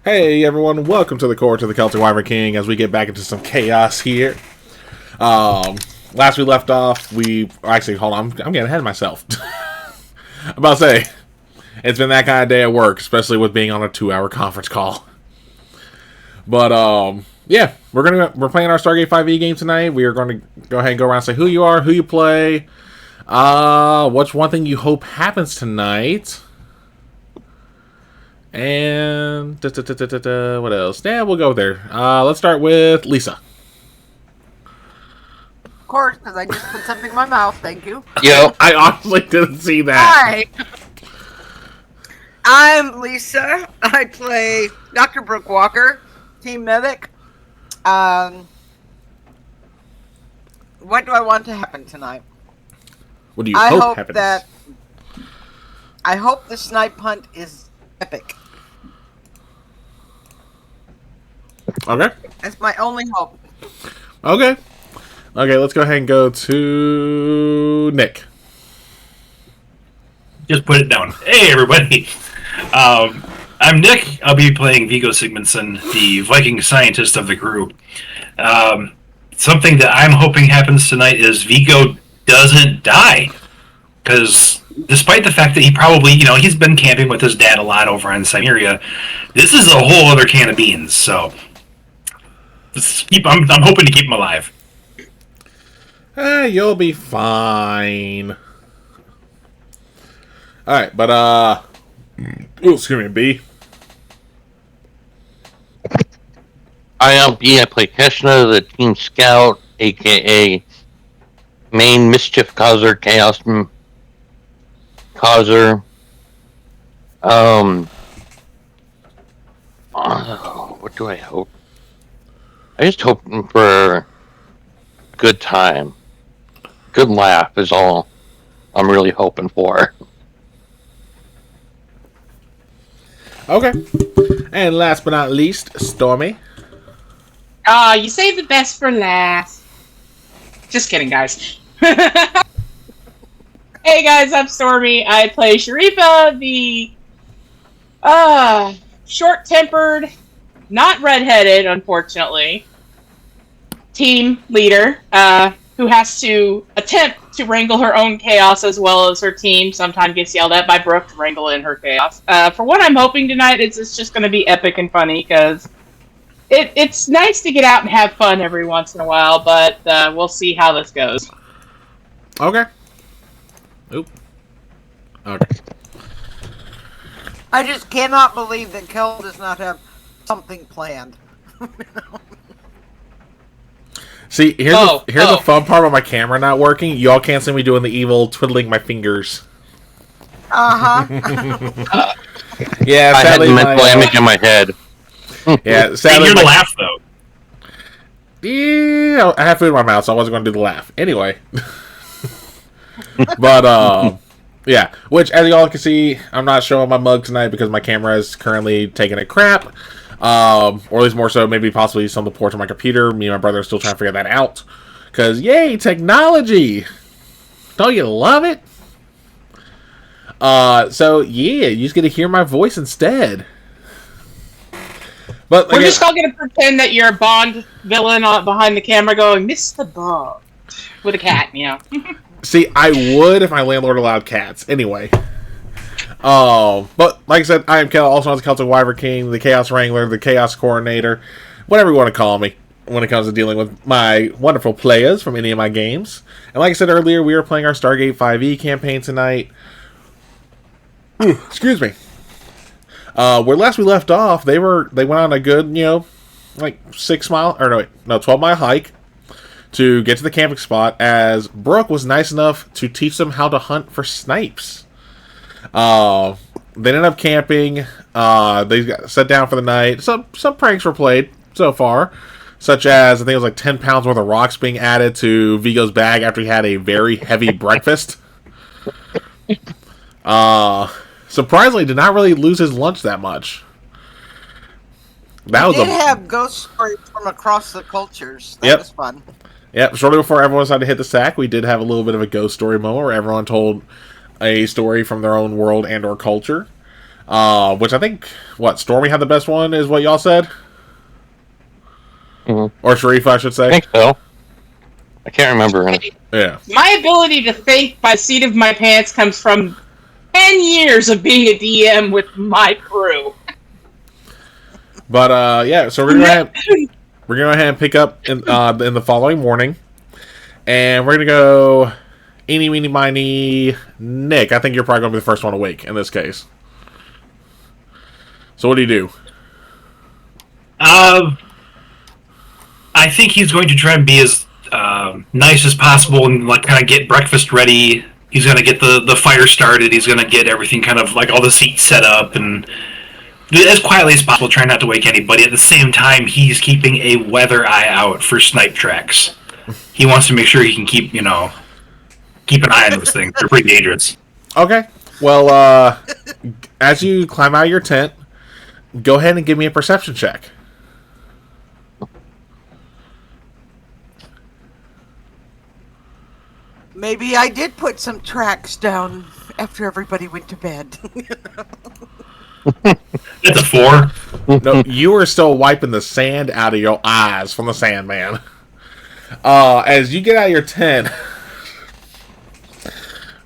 Hey everyone, welcome to the Court of the Celtic Wyvern King as we get back into some chaos here. Last we left off, hold on, I'm getting ahead of myself. I'm about to say, it's been that kind of day at work, especially with being on a 2-hour conference call. But, yeah, we're playing our Stargate 5e game tonight. We are going to go ahead and go around and say who you are, who you play, what's one thing you hope happens tonight. And what else? Yeah, we'll go there. Let's start with Lisa. Of course, because I just put something in my mouth. Thank you. Yo, I honestly didn't see that. Hi, I'm Lisa. I play Dr. Brooke Walker, Team Medic. What do I want to happen tonight? What do you hope happens? I hope the snipe hunt is epic. Okay. That's my only hope. Okay, let's go ahead and go to Nick. Just put it down. Hey, everybody. I'm Nick. I'll be playing Viggo Sigmundsson, the Viking scientist of the group. Something that I'm hoping happens tonight is Viggo doesn't die. Because despite the fact that he probably, he's been camping with his dad a lot over in Siberia, this is a whole other can of beans. So I'm hoping to keep him alive. You'll be fine. Alright, but, excuse me, B. I am B. I play Keshna, the Team Scout, a.k.a. main mischief causer, chaos causer. What do I hope? I just hope for a good time. Good laugh is all I'm really hoping for. Okay. And last but not least, Stormy. You saved the best for last. Just kidding, guys. Hey guys, I'm Stormy. I play Sharifa, the short-tempered, not redheaded, unfortunately, team leader, who has to attempt to wrangle her own chaos as well as her team. Sometimes gets yelled at by Brooke to wrangle in her chaos. For what I'm hoping tonight is it's just going to be epic and funny, because it's nice to get out and have fun every once in a while, but we'll see how this goes. Okay. Oop. Okay. I just cannot believe that Kel does not have something planned. See, here's the fun part about my camera not working. Y'all can't see me doing the evil twiddling my fingers. Uh-huh. Yeah, I had sadly, the mental image in my head. Yeah, sadly, Hear the laugh, though. Yeah, I have food in my mouth, so I wasn't going to do the laugh. Anyway. But, yeah. Which, as y'all can see, I'm not showing my mug tonight because my camera is currently taking a crap. Or at least more so, maybe possibly some of the ports on my computer. Me and my brother are still trying to figure that out. Because, yay, technology! Don't you love it? So, yeah, you just get to hear my voice instead. But We're just all going to pretend that you're a Bond villain behind the camera going, Mr. Bond, with a cat, See, I would if my landlord allowed cats. Anyway. But, like I said, I am Kel, also known as the Celtic Wyvern King, the Chaos Wrangler, the Chaos Coordinator, whatever you want to call me when it comes to dealing with my wonderful players from any of my games. And like I said earlier, we are playing our Stargate 5e campaign tonight. Ooh, excuse me. Where last we left off, they went on a good, 12-mile hike to get to the camping spot, as Brooke was nice enough to teach them how to hunt for snipes. They ended up camping. They got set down for the night. Some pranks were played so far, such as I think it was like 10 pounds worth of rocks being added to Viggo's bag after he had a very heavy breakfast. Surprisingly, did not really lose his lunch that much. We did have ghost stories from across the cultures. That was fun. Yep, shortly before everyone decided to hit the sack, we did have a little bit of a ghost story moment where everyone told a story from their own world and or culture. Which I think, Stormy had the best one, is what y'all said? Mm-hmm. Or Sharifa, I should say. I think so. I can't remember. Yeah. My ability to think by the seat of my pants comes from 10 years of being a DM with my crew. But yeah, so we're gonna go ahead and pick up in the following morning, and we're gonna go eeny, meeny, miny, Nick. I think you're probably gonna be the first one awake in this case. So what do you do? I think he's going to try and be as nice as possible and like kind of get breakfast ready. He's going to get the fire started. He's going to get everything kind of like all the seats set up and as quietly as possible, try not to wake anybody. At the same time, he's keeping a weather eye out for snipe tracks. He wants to make sure he can keep an eye on those things. They're pretty dangerous. Okay. Well, as you climb out of your tent, go ahead and give me a perception check. Maybe I did put some tracks down after everybody went to bed. It's a 4. No, you are still wiping the sand out of your eyes from the Sandman. As you get out of your tent,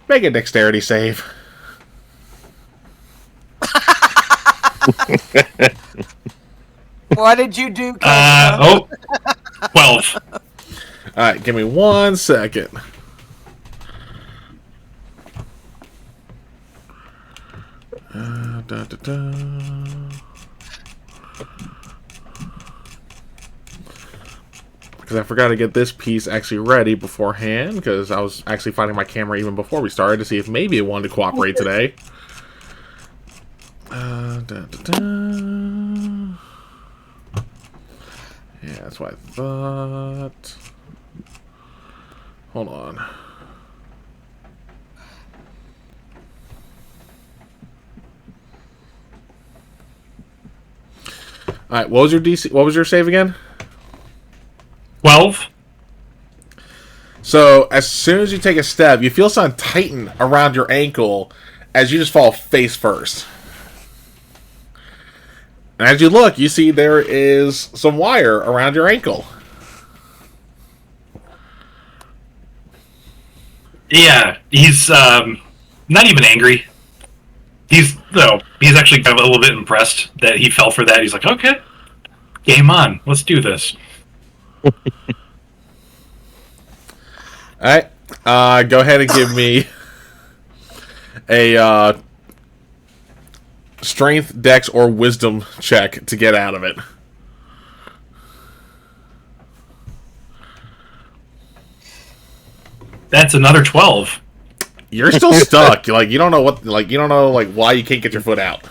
make a dexterity save. What did you do? 12. Alright, give me 1 second. Because I forgot to get this piece actually ready beforehand, because I was actually finding my camera even before we started to see if maybe it wanted to cooperate today. Yeah, that's what I thought. Hold on. Alright, what was your DC? What was your save again? 12. So, as soon as you take a step, you feel something tighten around your ankle as you just fall face first. And as you look, you see there is some wire around your ankle. Yeah, he's not even angry. He's actually kind of a little bit impressed that he fell for that. He's like, okay, game on. Let's do this. Alright, go ahead and give me a strength, dex, or wisdom check to get out of it. That's another 12. You're still stuck. You don't know why you can't get your foot out.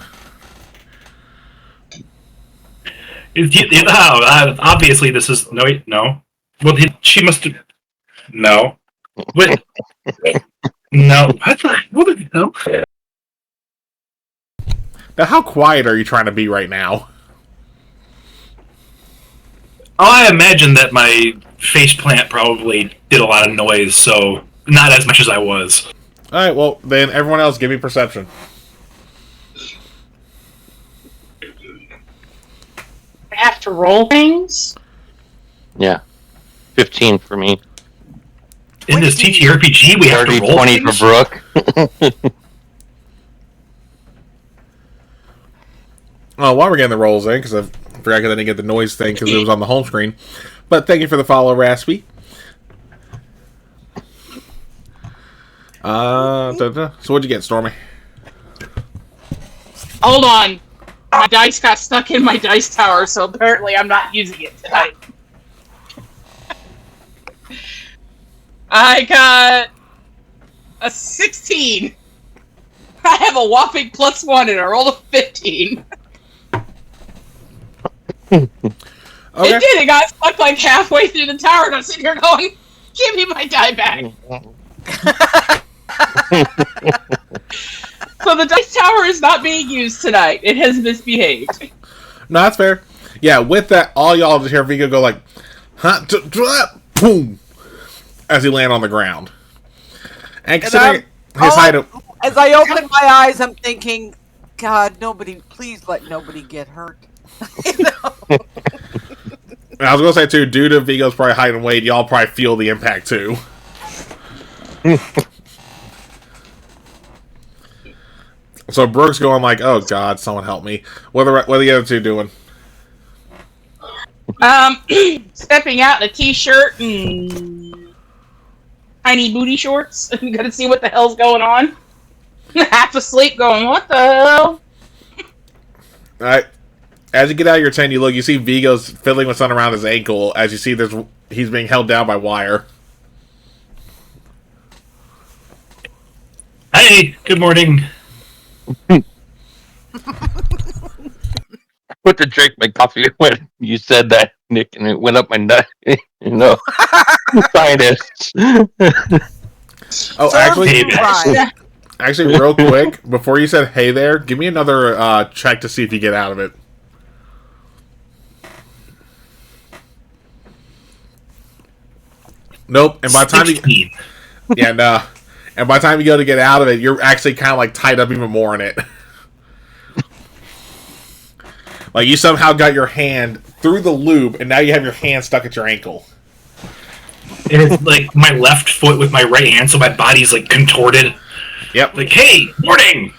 Obviously, this is no. Well, she must have. No. Wait. No. What the hell? Now, how quiet are you trying to be right now? I imagine that my faceplant probably did a lot of noise, so not as much as I was. Alright, well, then everyone else give me perception. I have to roll things? Yeah. 15 for me. In this TTRPG, we have to roll 20 things? for Brooke. Oh, while we're getting the rolls in, because I forgot I didn't get the noise thing because it was on the home screen. But thank you for the follow, Raspy. So what'd you get, Stormy? Hold on. My dice got stuck in my dice tower, so apparently I'm not using it tonight. I got a 16. I have a whopping +1 and I rolled a 15. Okay. It did. It got stuck like halfway through the tower, and I'm sitting here going, "Give me my die back." So the dice tower is not being used tonight. It has misbehaved. No, that's fair. Yeah, with that, all y'all just hear Vigo go like, huh, boom, as he land on the ground. And considering his height of... As I open my eyes, I'm thinking, God, please let nobody get hurt. I was gonna say too, due to Vigo's probably height and weight, y'all probably feel the impact too. So Brooke's going like, "Oh God, someone help me!" What are the other two doing? Stepping out in a t-shirt and tiny booty shorts. I'm gonna see what the hell's going on. Half asleep, going, "What the hell?" All right. As you get out of your tent, you see Vigo's fiddling with something around his ankle. As you see, he's being held down by wire. Hey, good morning. Put to drink my coffee when you said that, Nick, and it went up my nut. Scientists. Oh, Right. actually, real quick, before you said "Hey there," give me another check to see if you get out of it. Nope. And by the time 16. and by the time you go to get out of it, you're actually kind of like tied up even more in it. Like you somehow got your hand through the loop, and now you have your hand stuck at your ankle. And it's like my left foot with my right hand, so my body's like contorted. Yep. Like, hey, morning!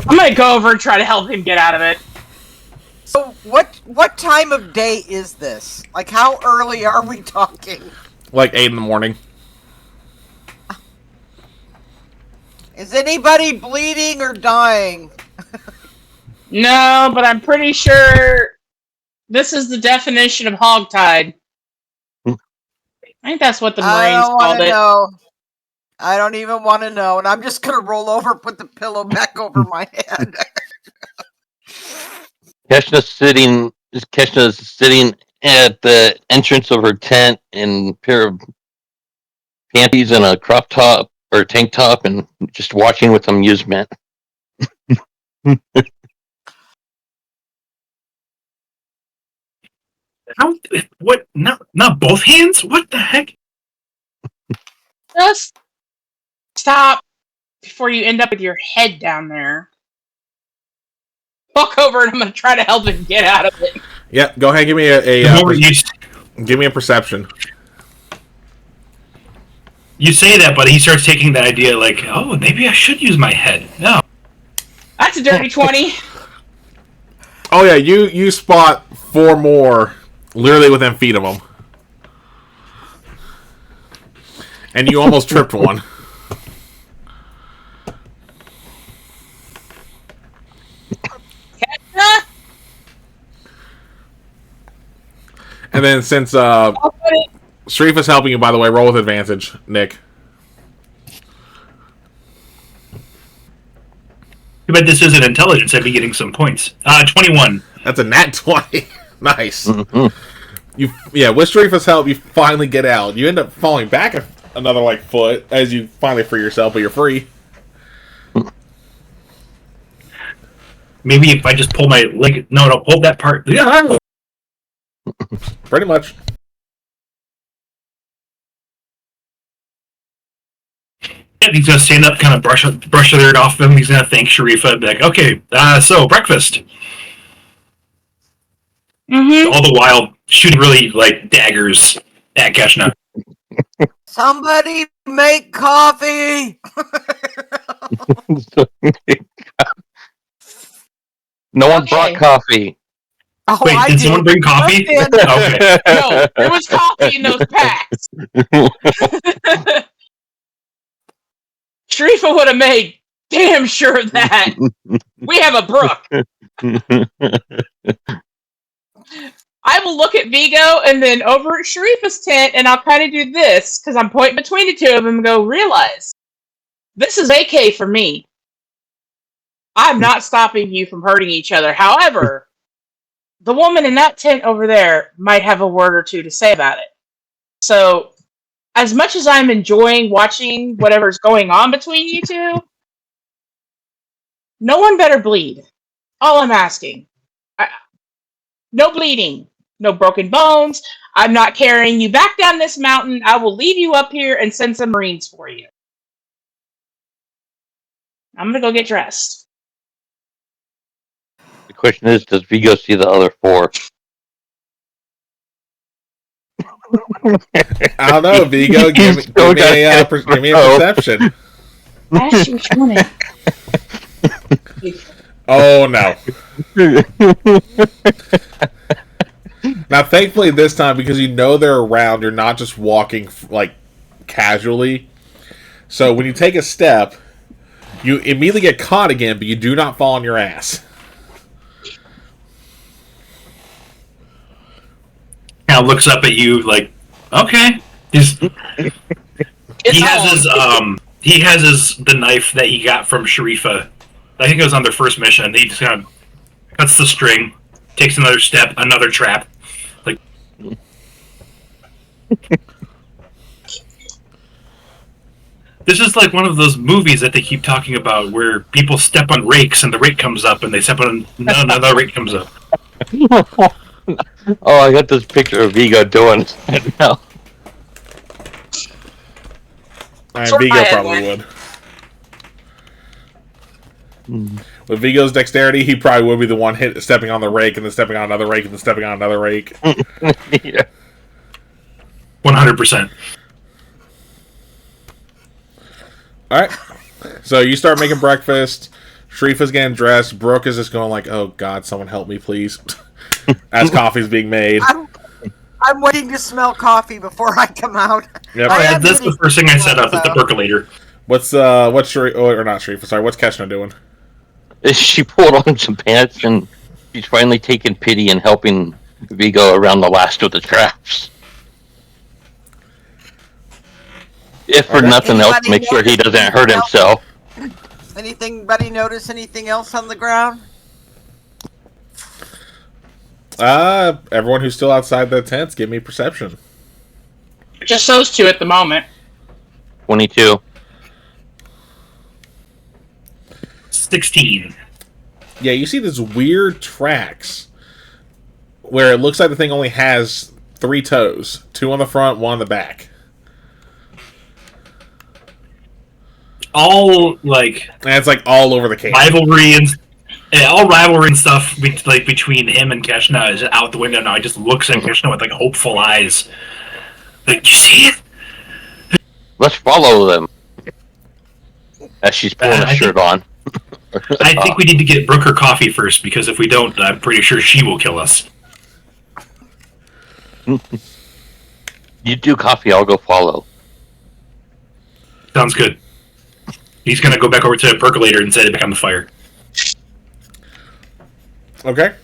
I'm gonna go over and try to help him get out of it. So what time of day is this? Like, how early are we talking? Like 8 in the morning. Is anybody bleeding or dying? No, but I'm pretty sure this is the definition of hogtied. I think that's what the Marines called it. Know. I don't even want to know, and I'm just gonna roll over and put the pillow back over my head. Keshna's sitting at the entrance of her tent in a pair of panties and a crop top or tank top, and just watching with amusement. How? What? Not both hands? What the heck? Just stop before you end up with your head down there. Walk over and I'm gonna try to help him get out of it. Yep. Go ahead. Give me give me a perception. You say that, but he starts taking that idea like, oh, maybe I should use my head. No. That's a dirty 20. Oh yeah, you spot 4 more literally within feet of them, and you almost tripped one. And then since Sharif is helping you, by the way, roll with advantage, Nick. But this isn't intelligence. I'd be getting some points. 21. That's a nat 20. Nice. Mm-hmm. With Sharif's help, you finally get out. You end up falling back another foot as you finally free yourself, but you're free. Maybe if I just pull my leg. No, hold that part. Yeah. Pretty much. And he's gonna stand up, kind of brush the dirt off him. He's gonna thank Sharifa. Be like, okay, so breakfast. Mm-hmm. All the while shooting really daggers at Keshna. Somebody make coffee. No one brought coffee. Oh, Wait, did someone bring coffee? Okay. No, there was coffee in those packs. Sharifa would have made damn sure of that. We have a Brooke. I will look at Vigo and then over at Sharifa's tent, and I'll kind of do this because I'm pointing between the two of them and go, realize this is AK for me. I'm not stopping you from hurting each other. However, the woman in that tent over there might have a word or two to say about it. So, as much as I'm enjoying watching whatever's going on between you two, no one better bleed. All I'm asking. No bleeding. No broken bones. I'm not carrying you back down this mountain. I will leave you up here and send some Marines for you. I'm gonna go get dressed. The question is, does Vigo see the other four? I don't know, Vigo. Give me a perception. Ash, which one? Oh no. Now, thankfully, this time, because you know they're around, you're not just walking like casually. So when you take a step, you immediately get caught again, but you do not fall on your ass. Now looks up at you like, okay. He has the knife that he got from Sharifa. I think it was on their first mission. He just kind of cuts the string, takes another step, another trap. Like, this is like one of those movies that they keep talking about where people step on rakes and the rake comes up, and they step on another rake comes up. Oh, I got this picture of Vigo doing it right now. Vigo probably would. With Vigo's dexterity, he probably would be the one stepping on the rake and then stepping on another rake and then stepping on another rake. Yeah. 100%. Alright. So you start making breakfast. Sharifa's getting dressed. Brooke is just going like, oh god, someone help me, please. As coffee's being made. I'm waiting to smell coffee before I come out. Yep. That's the first thing I set up is the percolator. What's Sharifa, or not Sharifa, sorry, what's Keshna doing? She pulled on some pants and she's finally taking pity and helping Vigo around the last of the traps. If for nothing else, to make sure he doesn't hurt himself. Anybody notice anything else on the ground? Everyone who's still outside the tents, give me perception. Just those two at the moment. 22. 16. Yeah, you see these weird tracks where it looks like the thing only has 3 toes. 2 on the front, 1 on the back. All, like... And it's like all over the cave. Rivalry and stuff like between him and Keshna is out the window now. He just looks at Keshna with like hopeful eyes. Like, you see it? Let's follow them. As she's pulling a shirt on. I think we need to get Brooke her coffee first, because if we don't, I'm pretty sure she will kill us. You do coffee, I'll go follow. Sounds good. He's gonna go back over to the percolator and set it back on the fire. Okay.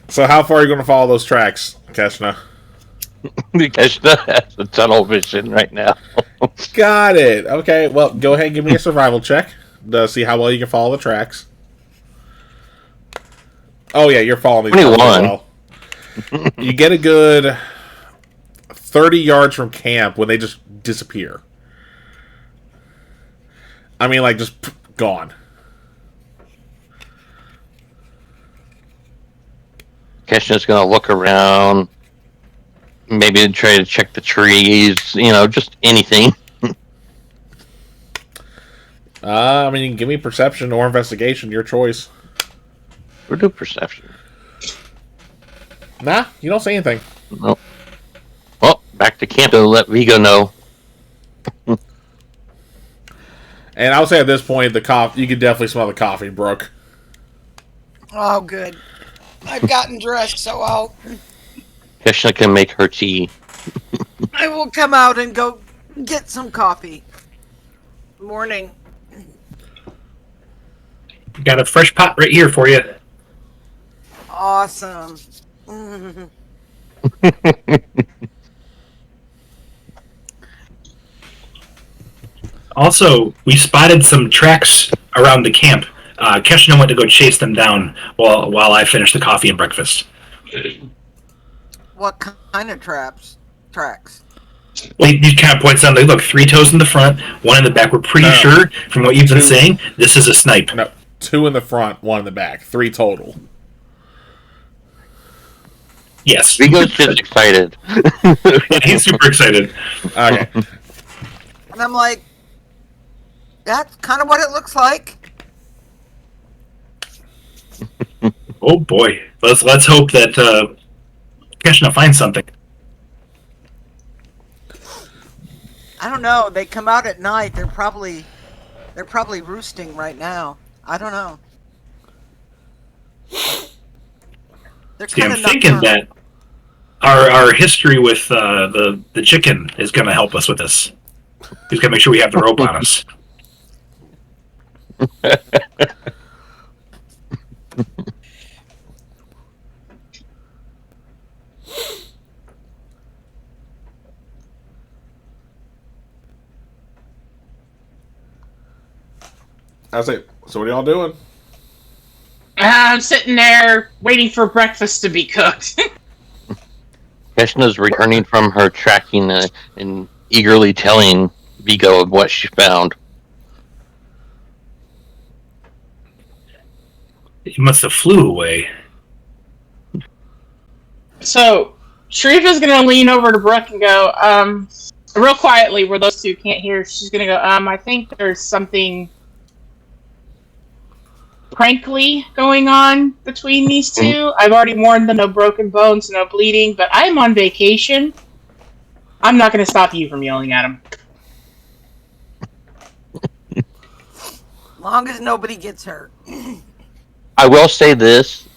So how far are you going to follow those tracks, Keshna? Keshna has a tunnel vision right now. Got it. Okay, well, go ahead and give me a survival check to see how well you can follow the tracks. Oh, yeah, you're following these tracks as well. You get a good 30 yards from camp when they just disappear. I mean, like, just gone. Keshna's gonna look around, maybe try to check the trees, just anything. I mean, you can give me perception or investigation, your choice. We'll do perception. Nah, you don't say anything. Nope. Well, back to camp to let Vigo know. And I would say at this point, the coffee, you can definitely smell the coffee, Brooke. Oh, good. I've gotten dressed, so Keshna can make her tea. I will come out and go get some coffee. Morning. Got a fresh pot right here for you. Awesome. Also, we spotted some tracks around the camp. Keshna went to go chase them down while I finished the coffee and breakfast. What kind of tracks? Well, he kind of points out, like, look, 3 toes in the front, 1 in the back. We're pretty sure, from what you've been saying, this is a snipe. No, 2 in the front, 1 in the back. 3 total. Yes. Vigo's just excited. He's super excited. Okay. And I'm like, That's kind of what it looks like. Oh boy, let's hope that Keshna finds something. I don't know. They come out at night. They're probably roosting right now. I don't know. They're See, kind I'm of thinking that our history with the chicken is going to help us with this. He's going to make sure we have the rope on us. I say, so what are y'all doing? I'm sitting there waiting for breakfast to be cooked. Keshna's returning from her tracking and eagerly telling Vigo of what she found. He must have flew away. So, Sharifa's gonna lean over to Brooke and go, real quietly where those two can't hear, she's gonna go, I think there's something prankly going on between these two. I've already warned them no broken bones, no bleeding, but I'm on vacation. I'm not gonna stop you from yelling at him. long as nobody gets hurt. I will say this,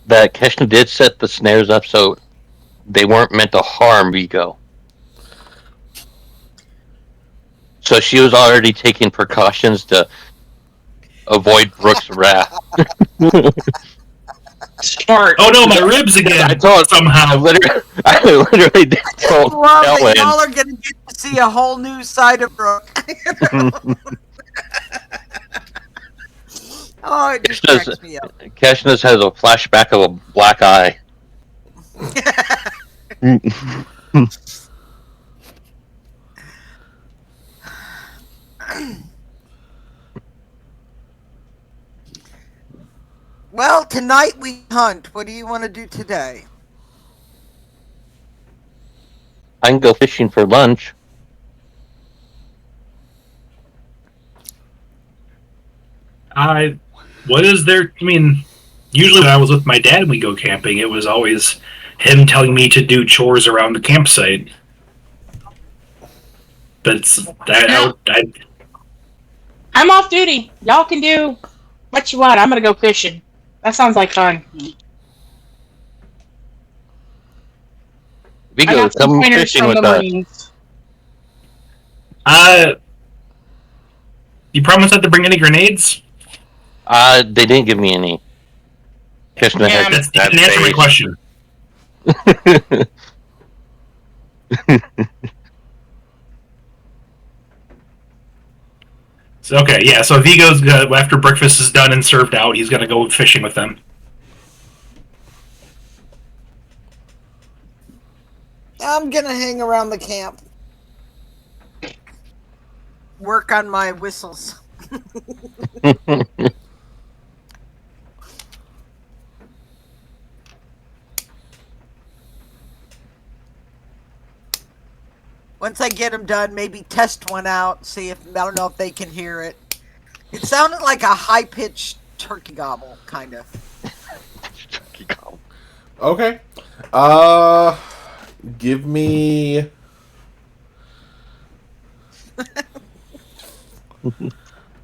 that Keshna did set the snares up so they weren't meant to harm Vigo. So she was already taking precautions to avoid Brooke's wrath. Smart. Oh no, my ribs again! I told somehow. I literally did told Love that Ellen. y'all are gonna get to see a whole new side of Brooke. Oh, it just cracks me up. Keshna's has a flashback of a black eye. Well, tonight we hunt. What do you want to do today? I can go fishing for lunch. What is there? I mean, usually when I was with my dad and we go camping, it was always him telling me to do chores around the campsite. But I'm off duty. Y'all can do what you want. I'm gonna go fishing. That sounds like fun. Vigo, come fishing with us. Marines. You promise not to bring any grenades? They didn't give me any. Keshna Yeah, has You didn't answer my question. So, okay, yeah. So Vigo's after breakfast is done and served out, he's gonna go fishing with them. I'm gonna hang around the camp. Work on my whistles. Once I get them done, maybe test one out, see if, I don't know if they can hear it. It sounded like a high-pitched turkey gobble, kind of. Okay. Give me...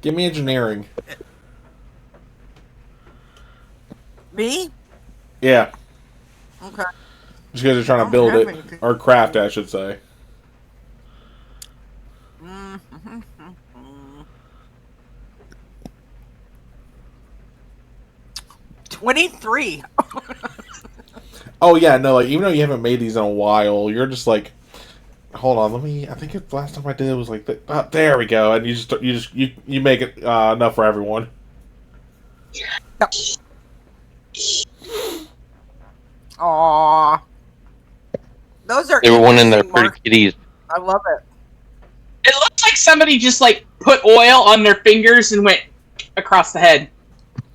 Give me engineering. Me? Yeah. Okay. Just because you're trying to build it. Or craft it, I should say. 23. Oh yeah, no, like even though you haven't made these in a while, you're just like, hold on, let me. I think the last time I did it was like, there we go, and you make it enough for everyone. Aww. Those are Everyone in their interesting, pretty Mark. kitties. I love it. It looks like somebody just like put oil on their fingers and went across the head.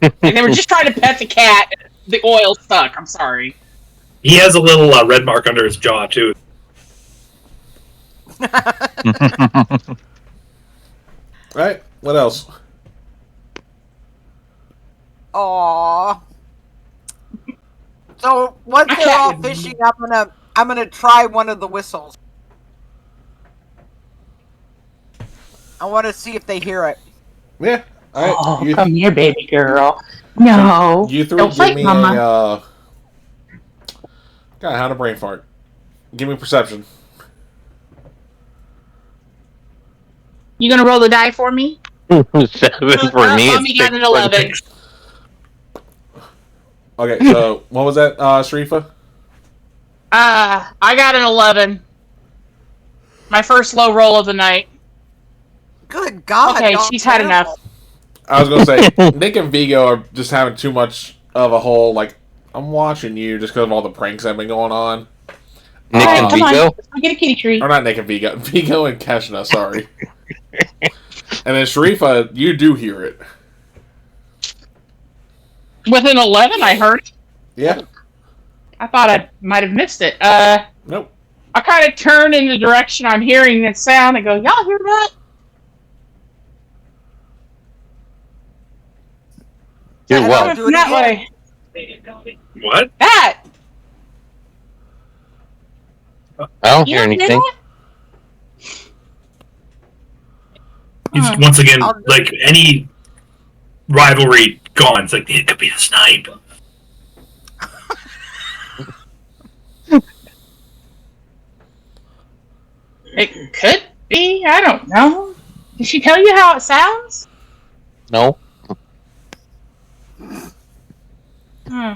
Like they were just trying to pet the cat. The oil stuck. I'm sorry. He has a little red mark under his jaw too. Right? What else? Aww. So once I they're all can't- fishing, I'm gonna try one of the whistles. I want to see if they hear it. Yeah. All right. Oh, come here, baby girl. No. You three, Don't give fight, me Mama. God, how to brain fart. Give me perception. You gonna roll the die for me? 7 for me. Mommy got an 11. Okay, so what was that, Sharifa? I got an 11. My first low roll of the night. Good God! Okay, y'all she's had terrible. enough. I was gonna say Nick and Vigo are just having too much of a whole like I'm watching you just because of all the pranks that have been going on. Nick and Come on, Vigo. let's go get a kitty treat. Or not Nick and Vigo, Vigo and Keshna. Sorry. And then Sharifa, you do hear it. With an 11, I heard it. Yeah. I thought I might have missed it. Nope. I kind of turn in the direction I'm hearing the sound and go, y'all hear that? You're And well. I'll do it that again. way. What? That! I don't You hear don't hear anything. that? He's Huh. once again I'll do like any rivalry gone. It's like it could be the Snipe. It could be. I don't know. Did she tell you how it sounds? No. Hmm.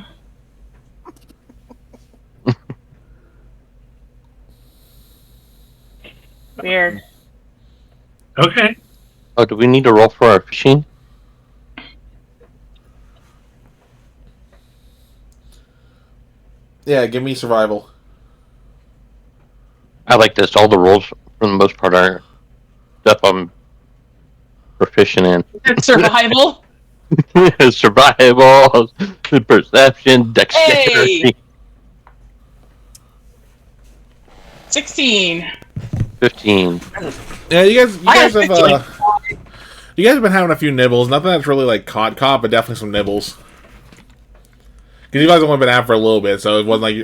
Weird. Okay. Oh, do we need to roll for our fishing? Yeah, give me survival. I like this. All the rolls, for the most part, are stuff I'm proficient in. Survival. Survival, perception, dexterity. Hey! 16. 15. Yeah, you guys I have got you guys have been having a few nibbles. Nothing that's really like caught, but definitely some nibbles. Because you guys have only been out for a little bit, so it wasn't like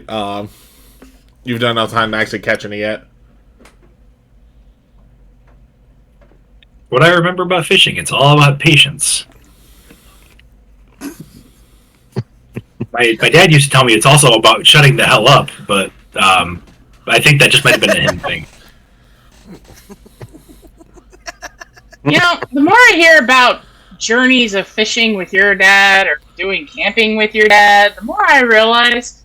you've done enough time to actually catch any yet. What I remember about fishing, it's all about patience. My dad used to tell me it's also about shutting the hell up, but I think that just might have been a him thing. You know, the more I hear about journeys of fishing with your dad or doing camping with your dad, the more I realize,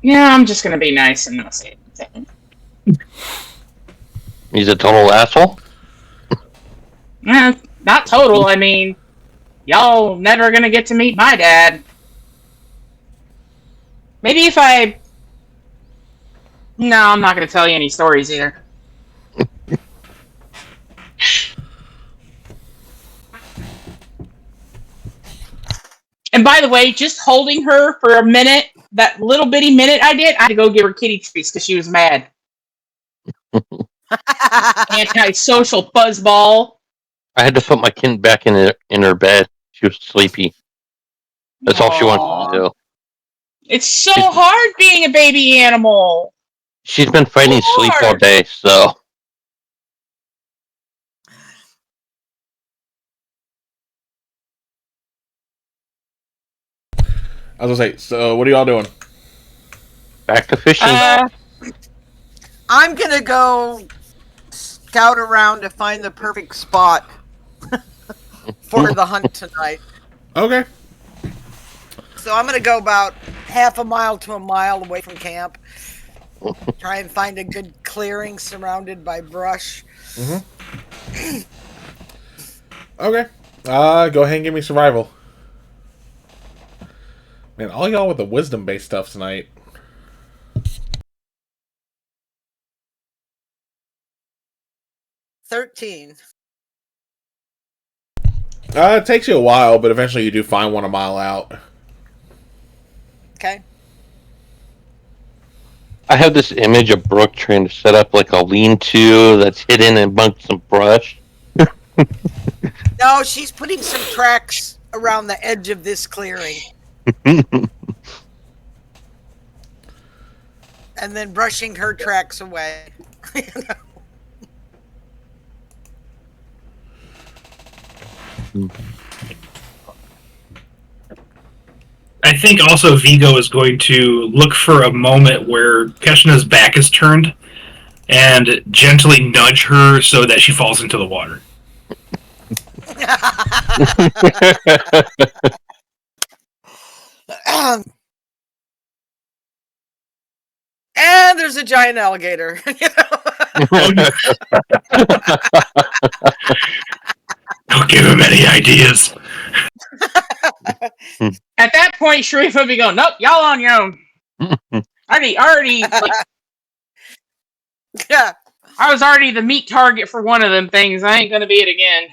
yeah, I'm just going to be nice and not say anything. He's a total asshole? Not total. I mean, y'all never going to get to meet my dad. Maybe if I... No, I'm not going to tell you any stories either. And by the way, just holding her for a minute, that little bitty minute I had to go give her kitty treats because she was mad. Antisocial fuzzball. I had to put my kid back in her bed. She was sleepy. That's all she wanted to do. It's so hard being a baby animal. She's been fighting sleep all Hard. day, so... I was gonna say, so what are y'all doing? Back to fishing. I'm gonna go scout around to find the perfect spot for the hunt tonight. Okay. So I'm gonna go about half a mile to a mile away from camp. Try and find a good clearing surrounded by brush. Okay. Go ahead and give me survival. Man, all y'all with the wisdom-based stuff tonight. $13. It takes you a while, but eventually you do find one a mile out. Okay. I have this image of Brooke trying to set up like a lean-to that's hidden amongst some brush. No, she's putting some tracks around the edge of this clearing. And then brushing her tracks away. I think also Vigo is going to look for a moment where Keshna's back is turned and gently nudge her so that she falls into the water. And there's a giant alligator. Don't give him any ideas. At that point, Sharif would be going, "Nope, y'all on your own." already, like, Yeah. I was already the meat target for one of them things. I ain't gonna be it again.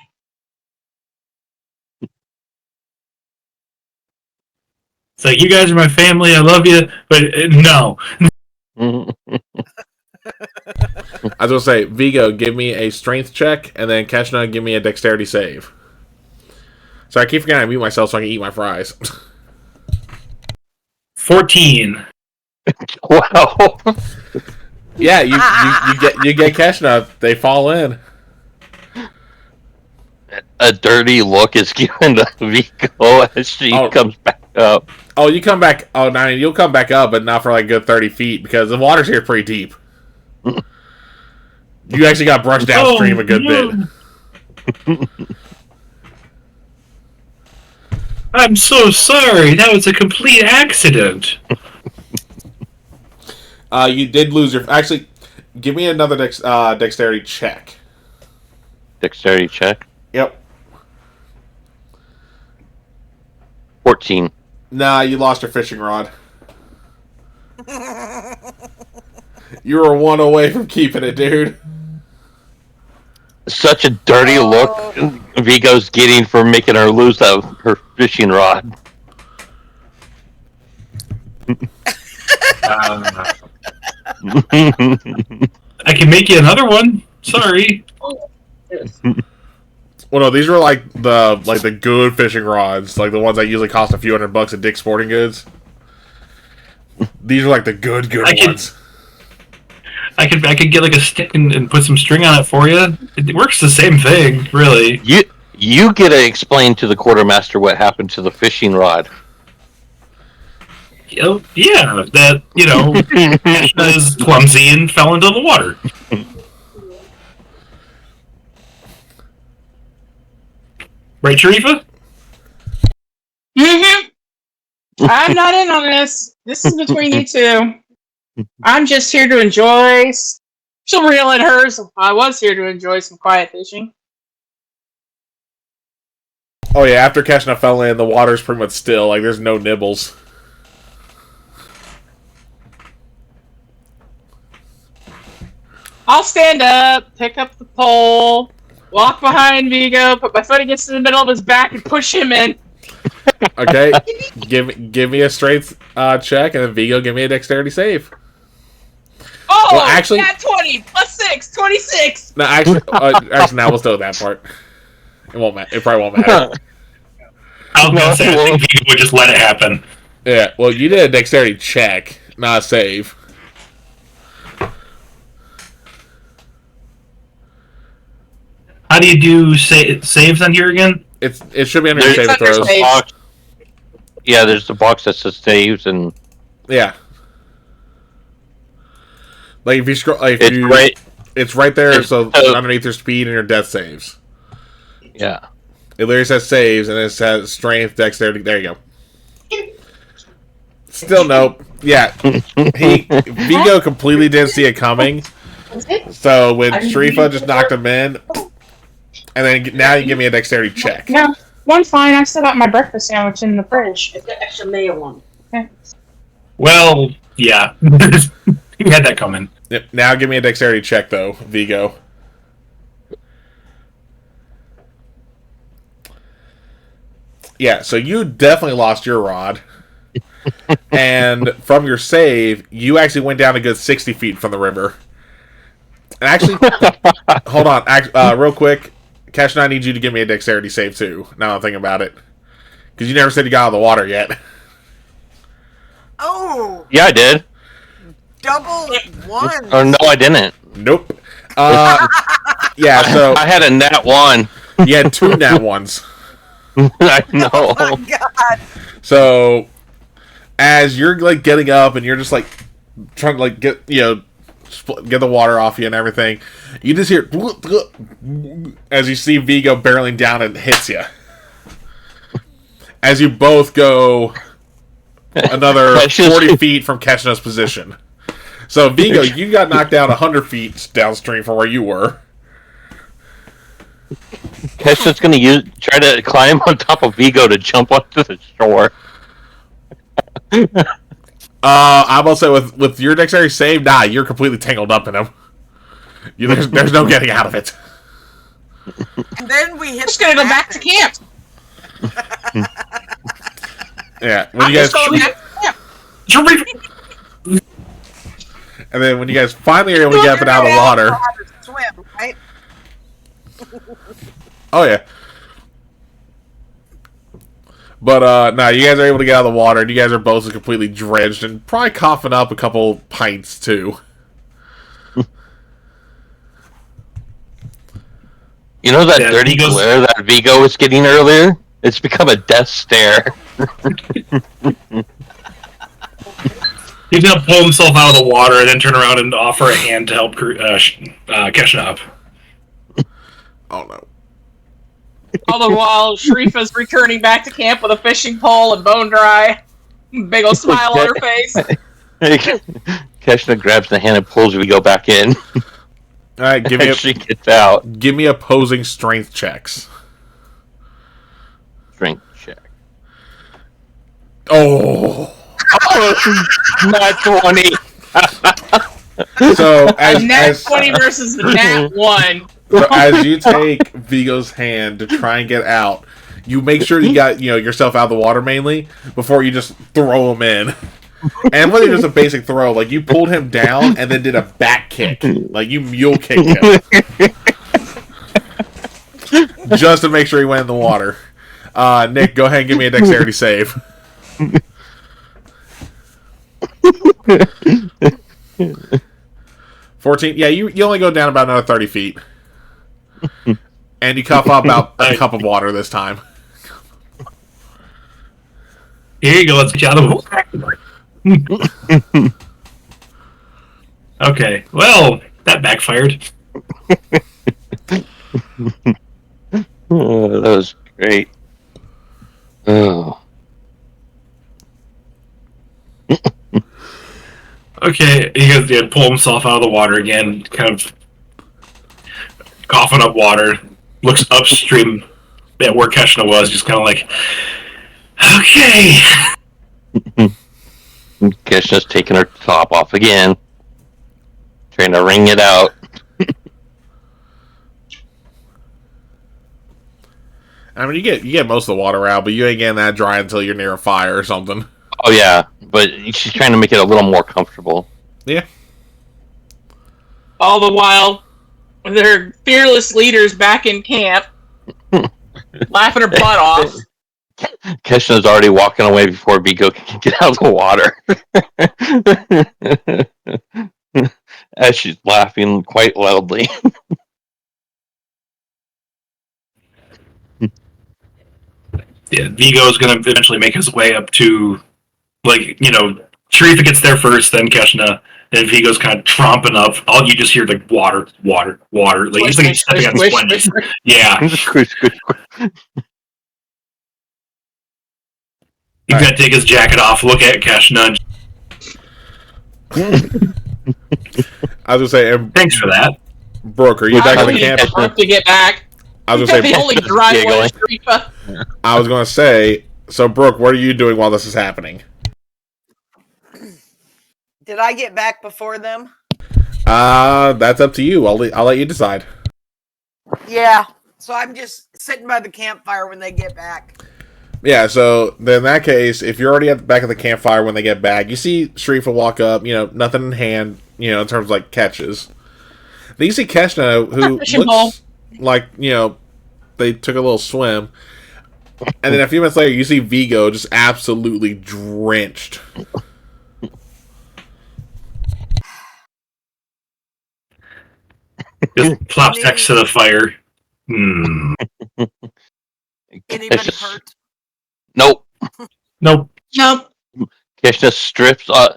It's like, you guys are my family, I love you, but no. I was gonna say, Vigo, give me a strength check, and then Keshna, give me a dexterity save. So I keep forgetting I mute myself so I can eat my fries. 14. Wow. Yeah, you get Keshna. They fall in. A dirty look is given to Vigo as she comes back up. Oh, you come back. Oh, no, you'll come back up, but not for like a good 30 feet because the water's here pretty deep. You actually got brushed downstream a good bit. I'm so sorry. That was a complete accident. You did lose your. Actually, give me another dexterity check. Dexterity check. Yep. 14. Nah, you lost your fishing rod. You were one away from keeping it, dude. Such a dirty look Vigo's getting for making her lose her fishing rod. I can make you another one. Sorry. Well, no, these were like the good fishing rods, like the ones that usually cost a few $100 at Dick's Sporting Goods. These are like the good ones. I could get like a stick and put some string on it for you. It works the same thing, really. You get to explain to the quartermaster what happened to the fishing rod. Yeah, that, Ashna is clumsy and fell into the water. Right, Sharifa? Mm-hmm. I'm not in on this. This is between you two. I'm just here to enjoy. She'll reel in hers. I was here to enjoy some quiet fishing. Oh yeah, after Keshna fell in, the water's pretty much still. Like there's no nibbles. I'll stand up, pick up the pole, walk behind Vigo, put my foot against the middle of his back, and push him in. Okay, give me a strength check, and then Vigo, give me a dexterity save. Oh, well, actually, yeah, 20 plus 6, 26. No, actually, now we'll still do that part. It won't matter. It probably won't matter. I was gonna say, I think Vigo would just let it happen. Yeah, well, you did a dexterity check, not a save. How do you do saves on here again? It should be under your save throws. Box. Yeah, there's the box that says saves and yeah. Like if you scroll, it's right there. So underneath your speed and your death saves. Yeah. It literally says saves and it says strength, dexterity. There you go. Still nope. Yeah, Vigo completely didn't see it coming. So when Sharifa just knocked him in. And then now you give me a dexterity check. No, one's fine. I still got my breakfast sandwich in the fridge. It's got extra mayo on. Okay. Well, yeah. You had that coming. Yep. Now give me a dexterity check, though, Vigo. Yeah, so you definitely lost your rod. And from your save, you actually went down a good 60 feet from the river. And actually, hold on, real quick. Cash, I need you to give me a dexterity save too. Now I'm thinking about it, because you never said you got out of the water yet. Oh, Yeah, I did. double one. Or no, I didn't. Nope. Yeah. So I had a nat 1. you had 2 nat ones. I know. Oh my god. So as you're like getting up and you're just like trying to like get get the water off you and everything, you just hear as you see Vigo barreling down and hits you. As you both go another 40 feet from Keshna's position. So Vigo, you got knocked down 100 feet downstream from where you were. Keshna's going to try to climb on top of Vigo to jump onto the shore. I will say with your dexterity save, you're completely tangled up in him. There's no getting out of it. And then we hit. Just gonna go back to camp. Yeah, I'm just going back to camp. and then when you guys finally are able to get up and out of the water, swim, right? oh yeah. But no, you guys are able to get out of the water, and you guys are both completely drenched and probably coughing up a couple pints too. You know that dirty glare that Vigo was getting earlier? It's become a death stare. He's gonna pull himself out of the water and then turn around and offer a hand to help Keshna up. Oh no. All the while, Sharifa's returning back to camp with a fishing pole and bone dry. Big ol' smile on her face. Keshna grabs the hand and pulls Vigo back in. All right, she gets out. Give me opposing strength checks. Strength check. Oh, not 20. So a nat 20 versus the nat 1. So as you take Vigo's hand to try and get out, you make sure you got yourself out of the water mainly before you just throw him in. And whether just a basic throw, like you pulled him down and then did a back kick, like you mule kicked him, just to make sure he went in the water. Nick, go ahead and give me a dexterity save. $14. Yeah, you only go down about another 30 feet. And you cough up about a cup of water this time. Here you go, let's get you out of the water. Okay, well, that backfired. Oh, that was great. Oh. Okay, he goes to pull himself out of the water again, kind of coughing up water, looks upstream at where Keshna was, just kind of like, okay. Keshna's taking her top off again, trying to wring it out. I mean, you get most of the water out, but you ain't getting that dry until you're near a fire or something. Oh yeah, but she's trying to make it a little more comfortable. Yeah. All the while, their fearless leaders back in camp, laughing her butt off. Keshna's already walking away before Vigo can get out of the water. As she's laughing quite loudly. Yeah, Vigo's gonna eventually make his way up to, Sharifa gets there first, then Keshna, then Vigo's kind of tromping up. All you just hear water. Like he's like stepping on sponges. Yeah. He's gonna take his jacket off, look at Keshna. I was gonna say, Thanks for that. Brooke, are you back in the camp? To get back. I was gonna say, the only dry one, Sharifa. I was gonna say, so Brooke, what are you doing while this is happening? Did I get back before them? That's up to you. I'll let you decide. Yeah. So I'm just sitting by the campfire when they get back. Yeah, so then in that case, if you're already at the back of the campfire when they get back, you see Sharifa walk up, nothing in hand, in terms of like catches. Then you see Keshna, who Fishing pole. looks like, they took a little swim. And then a few minutes later, you see Vigo just absolutely drenched. Just plops next to the fire. Hmm. Anybody hurt? Nope. Nope. Nope. Keshna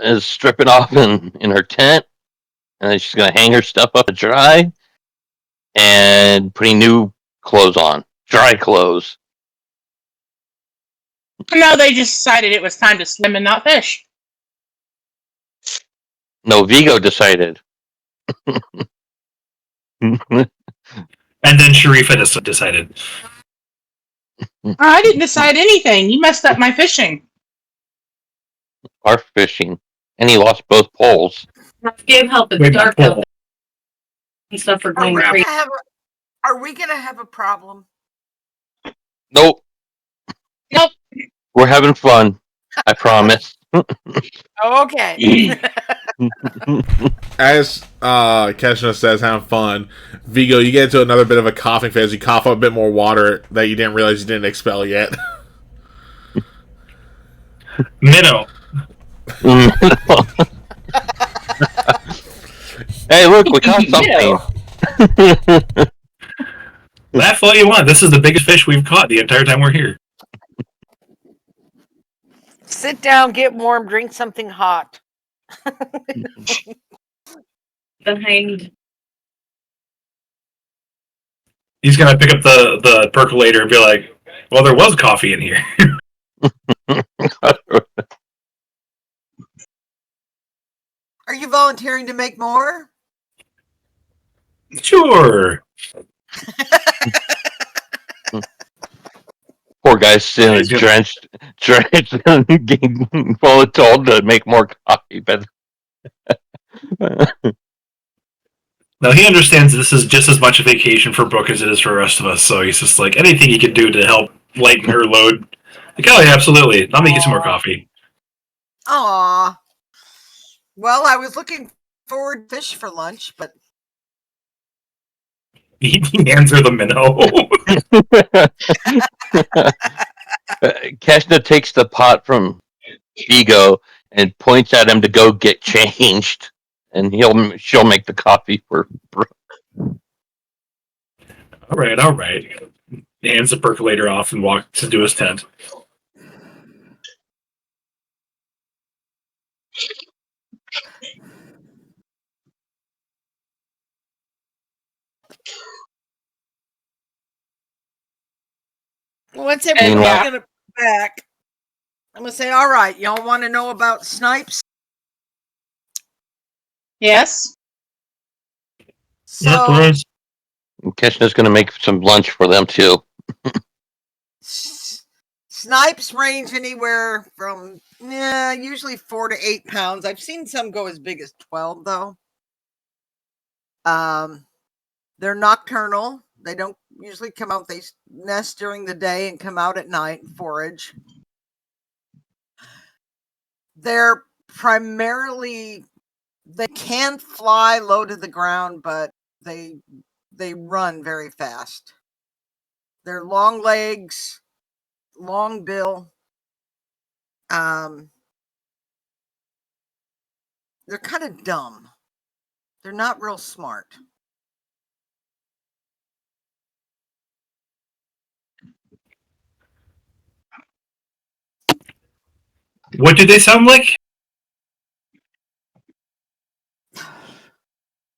is stripping off in her tent, and then she's gonna hang her stuff up to dry, and putting new clothes on, dry clothes. No, they just decided it was time to swim and not fish. No, Vigo decided. And then Sharifa decided. I didn't decide anything. You messed up my fishing. Are fishing, and he lost both poles. Game help. It's Wait, dark pole. out there. And stuff for going crazy. Are we gonna have a problem? Nope. Nope. We're having fun. I promise. Okay. As Keshna says, having fun, Vigo, you get into another bit of a coughing phase. You cough up a bit more water that you didn't realize you didn't expel yet. Minnow. Hey, look, we caught something. Laugh all you want. This is the biggest fish we've caught the entire time we're here. Sit down, get warm, drink something hot. Behind. He's gonna pick up the percolator and be like, "Well, there was coffee in here." Are you volunteering to make more? Sure. Poor guy's still drenched, and getting told to make more coffee, but Now he understands this is just as much a vacation for Brooke as it is for the rest of us. So he's just like, anything he can do to help lighten her load. Like, oh yeah, absolutely. I'll make you some more coffee. Aw. Well, I was looking forward to fish for lunch, but He hands her the minnow. Keshna takes the pot from Vigo and points at him to go get changed, and she'll make the coffee for Brooke. All right. He hands the percolator off and walks into his tent. once everyone's Meanwhile- gonna be back, I'm gonna say, all right, y'all want to know about Snipes? Yes. So, Keshna's going to make some lunch for them too. Snipes range anywhere from usually 4 to 8 pounds. I've seen some go as big as 12, though. They're nocturnal. They don't usually come out. They nest during the day and come out at night and forage. They're primarily, they can fly low to the ground, but they run very fast. They're long legs, long bill. They're kind of dumb. They're not real smart. What do they sound like?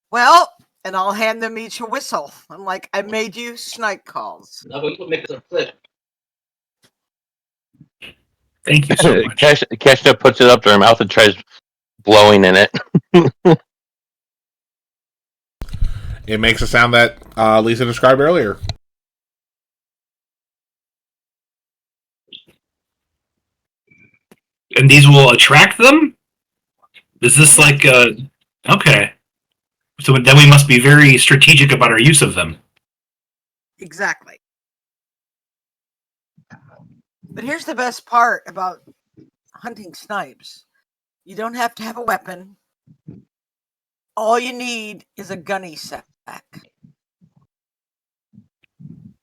Well, and I'll hand them each a whistle. I'm like, I made you snipe calls. Thank you so much. Keshna puts it up to her mouth and tries blowing in it. It makes a sound that Lisa described earlier. And these will attract them? Is this like okay. So then we must be very strategic about our use of them. Exactly. But here's the best part about hunting snipes. You don't have to have a weapon. All you need is a gunny sack.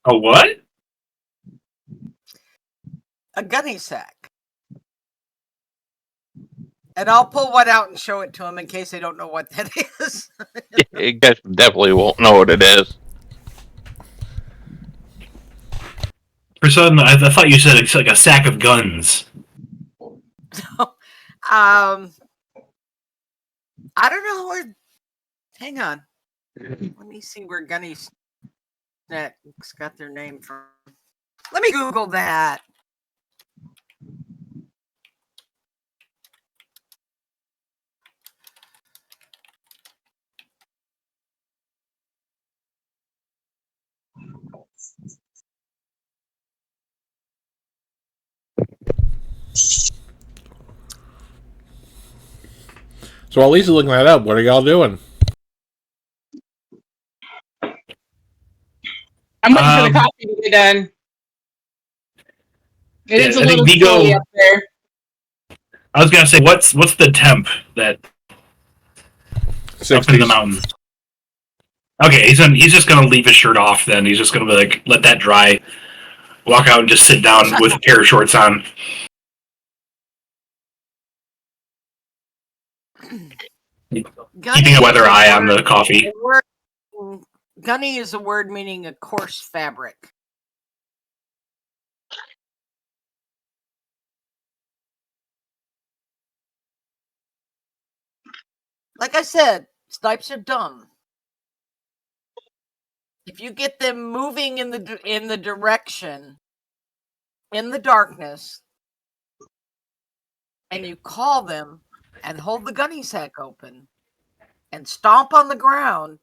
A what? A gunny sack. And I'll pull one out and show it to them in case they don't know what that is. You guys definitely won't know what it is. For some, I thought you said it's like a sack of guns. I don't know where. Hang on. Let me see where Gunny Snacks got their name from. Let me Google that. So while Lisa's looking that up, what are y'all doing? I'm waiting for the coffee to be done. It is a I think little Vigo- chilly up there. I was gonna say, what's the temp that up in the mountains? Okay, he's just gonna leave his shirt off. Then he's just gonna be like, let that dry, walk out and just sit down with a pair of shorts on. Keeping a weather eye on the coffee. Gunny is a word meaning a coarse fabric. Like I said, snipes are dumb. If you get them moving in the direction in the darkness, and you call them and hold the gunny sack open and stomp on the ground,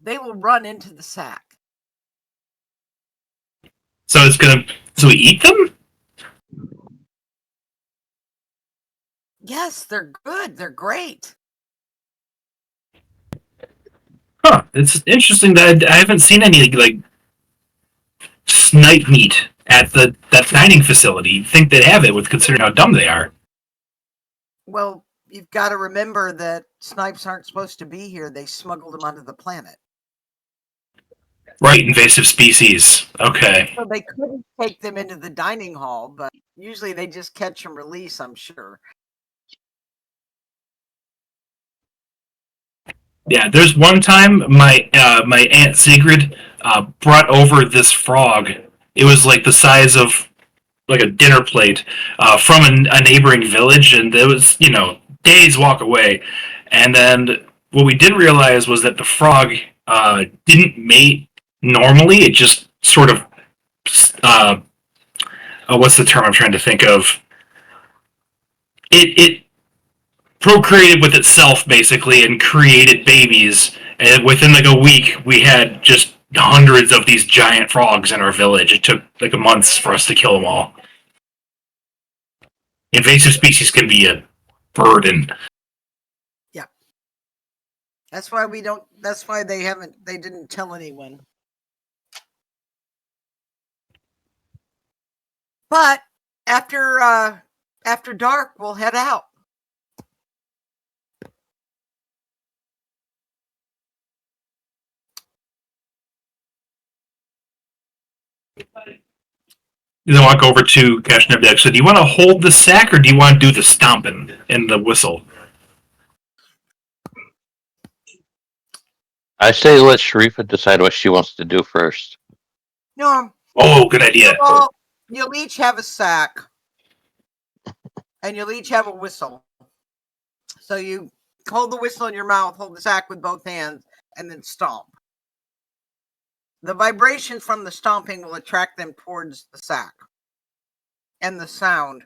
they will run into the sack. So we eat them? Yes, they're good. They're great. Huh. It's interesting that I haven't seen any like snipe meat at that dining facility. You'd think they'd have it, with considering how dumb they are. Well, you've got to remember that snipes aren't supposed to be here. They smuggled them onto the planet. Right, invasive species. Okay. So they couldn't take them into the dining hall, but usually they just catch and release, I'm sure. Yeah, there's one time my aunt Sigrid brought over this frog. It was like the size of like a dinner plate from a neighboring village, and it was days walk away. And then what we didn't realize was that the frog didn't mate normally. It just sort of what's the term I'm trying to think of? It procreated with itself basically and created babies. And within like a week, we had just hundreds of these giant frogs in our village. It took like a month for us to kill them all. Invasive species can be a burden. Yeah. That's why they didn't tell anyone. But after dark, we'll head out. Then walk over to Cash Nebdek. So do you want to hold the sack or do you want to do the stomping and the whistle? I say let Sharifa decide what she wants to do first. No. Oh, good idea. Well, you'll each have a sack. And you'll each have a whistle. So you hold the whistle in your mouth, hold the sack with both hands, and then stomp. The vibration from the stomping will attract them towards the sack. And the sound.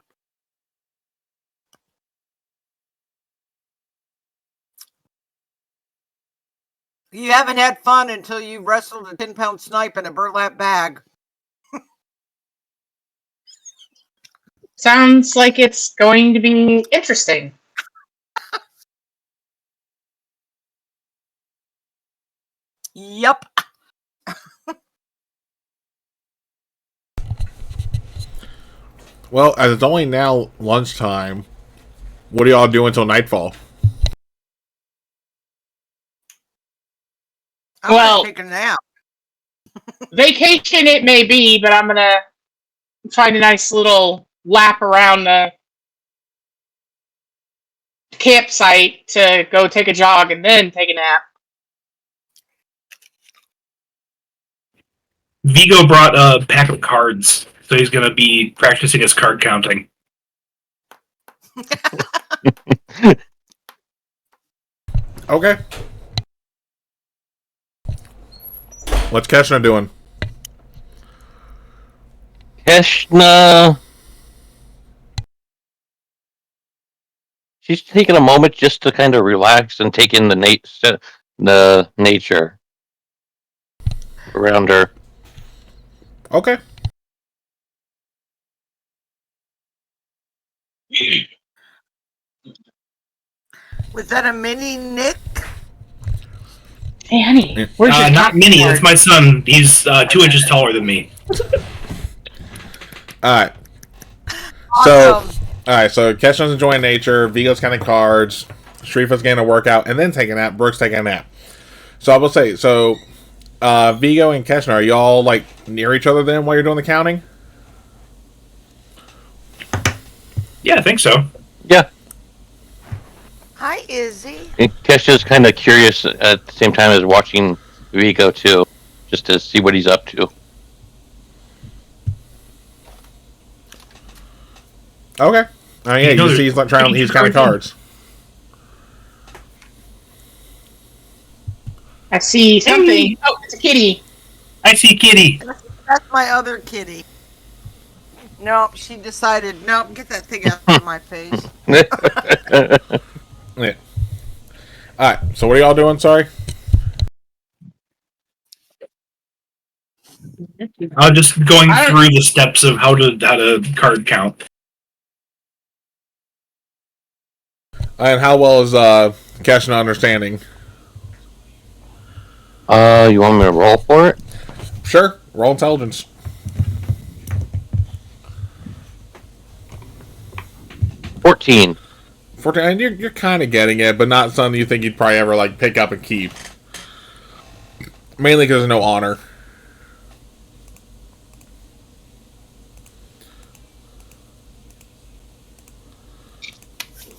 You haven't had fun until you wrestled a 10-pound snipe in a burlap bag. Sounds like it's going to be interesting. Yep. Well, as it's only now lunchtime, what do y'all do until nightfall? I'm Well- gonna take a nap. Vacation it may be, but I'm gonna find a nice little lap around the campsite to go take a jog and then take a nap. Vigo brought a pack of cards, so he's going to be practicing his card counting. Okay. What's Keshna doing? Keshna. She's taking a moment just to kind of relax and take in the nature around her. Okay. Was that a mini Nick? Hey, honey, where's your Not Minnie, card? that's my son. He's 2 inches taller than me. Alright. So, Awesome. alright, so Keshna's enjoying nature, Vigo's counting cards, Sharifa's getting a workout, and then taking a nap, Brooke's taking a nap. So I will say, Vigo and Keshna, are y'all, like, near each other then while you're doing the counting? Yeah, I think so. Yeah, Hi, Izzy. and Keshna's kind of curious at the same time as watching Vigo too, just to see what he's up to. Okay. Oh yeah, you see he's like trying. He's counting cards. I see something. Hey. Oh, it's a kitty. I see Kitty. That's my other kitty. Nope, she decided, nope, get that thing out of my face. Yeah. All right. So what are y'all doing? Sorry. Just going I don't- through the steps of how to card count. And how well is Keshna understanding? You want me to roll for it? Sure. Roll intelligence. 14. 14. And you're kind of getting it, but not something you think you'd probably ever like pick up and keep. Mainly because there's no honor.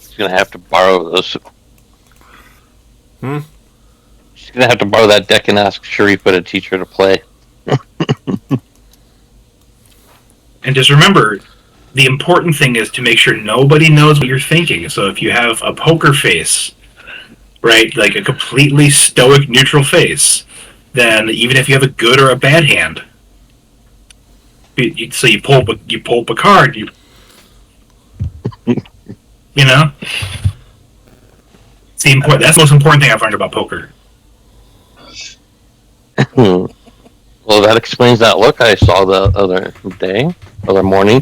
She's gonna have to borrow those. Hmm? She's gonna have to borrow that deck and ask Sharifa to teach her to play. And just remember, the important thing is to make sure nobody knows what you're thinking. So if you have a poker face, right, like a completely stoic, neutral face, then even if you have a good or a bad hand, so you pull up a card, you know. It's the important. That's the most important thing I've learned about poker. Well, that explains that look I saw the other morning.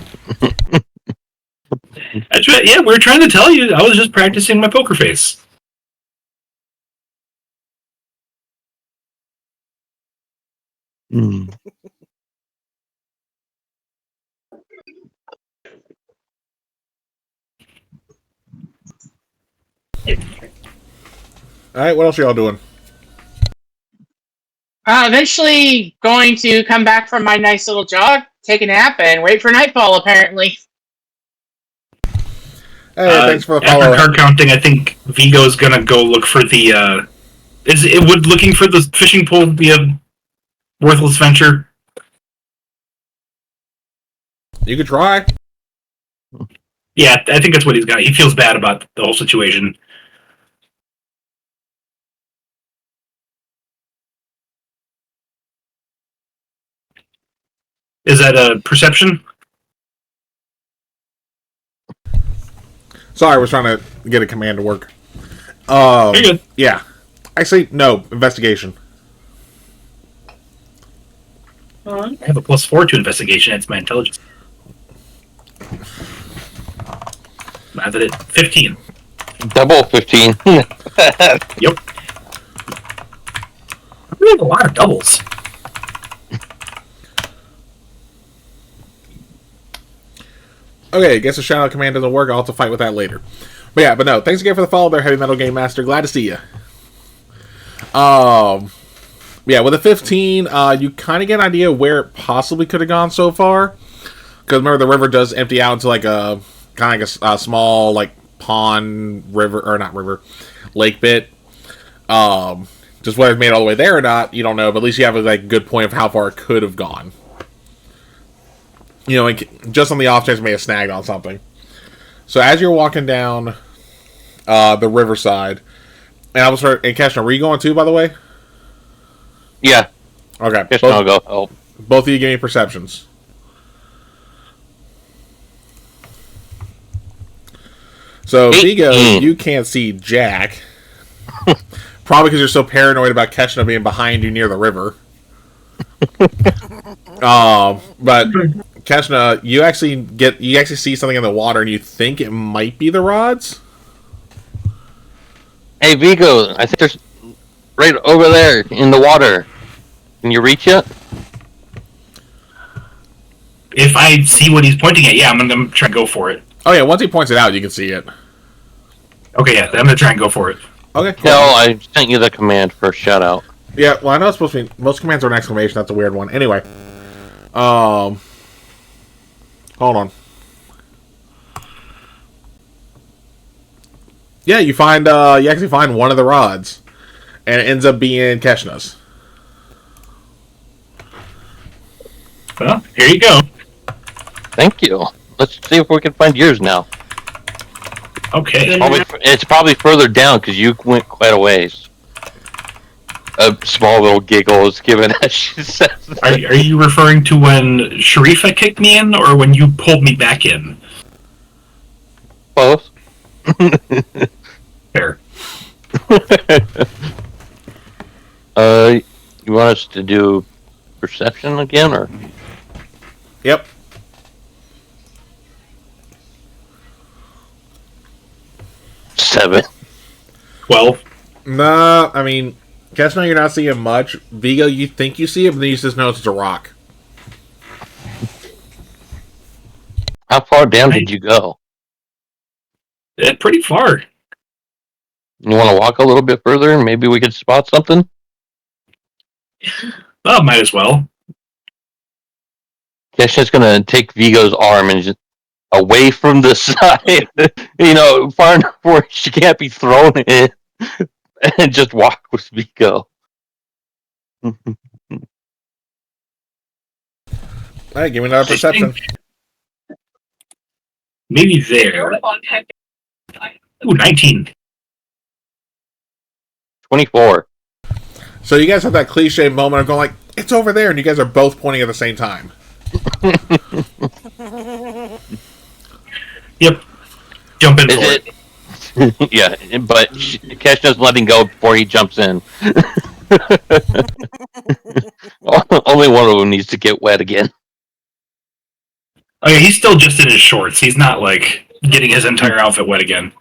That's right. Yeah, we were trying to tell you. I was just practicing my poker face. All right. What else are y'all doing? Eventually going to come back from my nice little jog, take a nap, and wait for nightfall, apparently. Hey, thanks for the After follow. card counting, I think Vigo's gonna go look for the. Would looking for the fishing pole be a worthless venture? You could try. Yeah, I think that's what he's got. He feels bad about the whole situation. Is that a perception? Sorry, I was trying to get a command to work. You're good. Yeah. Actually, no. Investigation. I have a +4 to investigation. It's my intelligence. I have it at 15. Double 15. Yep. We have a lot of doubles. Okay, guess the shout out command doesn't work. I'll have to fight with that later. But no. Thanks again for the follow there, Heavy Metal Game Master. Glad to see you. With a 15, you kind of get an idea where it possibly could have gone so far. Because remember, the river does empty out into like a kind of like a small like pond, river or not river, lake bit. Just whether it's made all the way there or not, you don't know. But at least you have a like good point of how far it could have gone. You know, like, just on the off chance it may have snagged on something. So as you're walking down the riverside, and Keshna, were you going too, by the way? Yeah. Okay. Keshna, I'll go help. Both of you give me perceptions. So, Vigo, you can't see Jack. Probably because you're so paranoid about Keshna being behind you near the river. But Keshna, you actually see something in the water, and you think it might be the rods. Hey, Vigo, I think there's right over there in the water. Can you reach it? If I see what he's pointing at, yeah, I'm gonna try and go for it. Oh yeah, once he points it out, you can see it. Okay, yeah, I'm gonna try and go for it. Okay, cool. No, I sent you the command for a shout out. Yeah, well, I know it's supposed to be... Most commands are an exclamation. That's a weird one. Anyway. Hold on. Yeah, you actually find one of the rods. And it ends up being Keshna's. Well, here you go. Thank you. Let's see if we can find yours now. Okay. It's probably further down because you went quite a ways. A small little giggle is given as she says that. Are you referring to when Sharifa kicked me in, or when you pulled me back in? Both. Fair. You want us to do perception again, or? Yep. Seven. 12. Nah, I mean, Keshna, you're not seeing much. Vigo, you think you see it, but then you just notice it's a rock. How far down did you go? Pretty far. You want to walk a little bit further, and maybe we could spot something? Well, might as well. Keshna's gonna take Vigo's arm and just away from the side, far enough where she can't be thrown in, and just walk with Vigo. Hey, give me another perception. Maybe there. Ooh, 19. 24. So you guys have that cliche moment of going like, it's over there, and you guys are both pointing at the same time. Yep. Jump in for it. Yeah, but Keshna's letting go before he jumps in. Only one of them needs to get wet again. Oh yeah, he's still just in his shorts. He's not, like, getting his entire outfit wet again.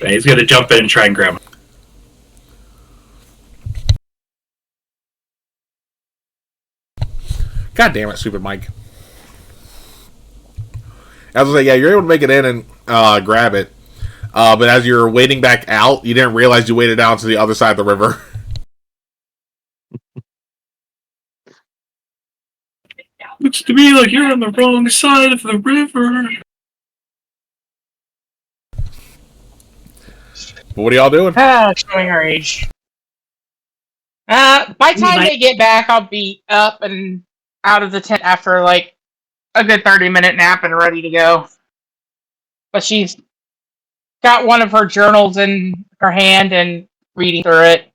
Yeah, he's gonna jump in and try and grab him. God damn it, stupid Mike. I was like, yeah, you're able to make it in and grab it. But as you're wading back out, you didn't realize you waded down to the other side of the river. Looks to me like you're on the wrong side of the river. What are y'all doing? Showing our age. By the time they get back, I'll be up and out of the tent after like a good 30-minute nap and ready to go. But she's got one of her journals in her hand and reading through it.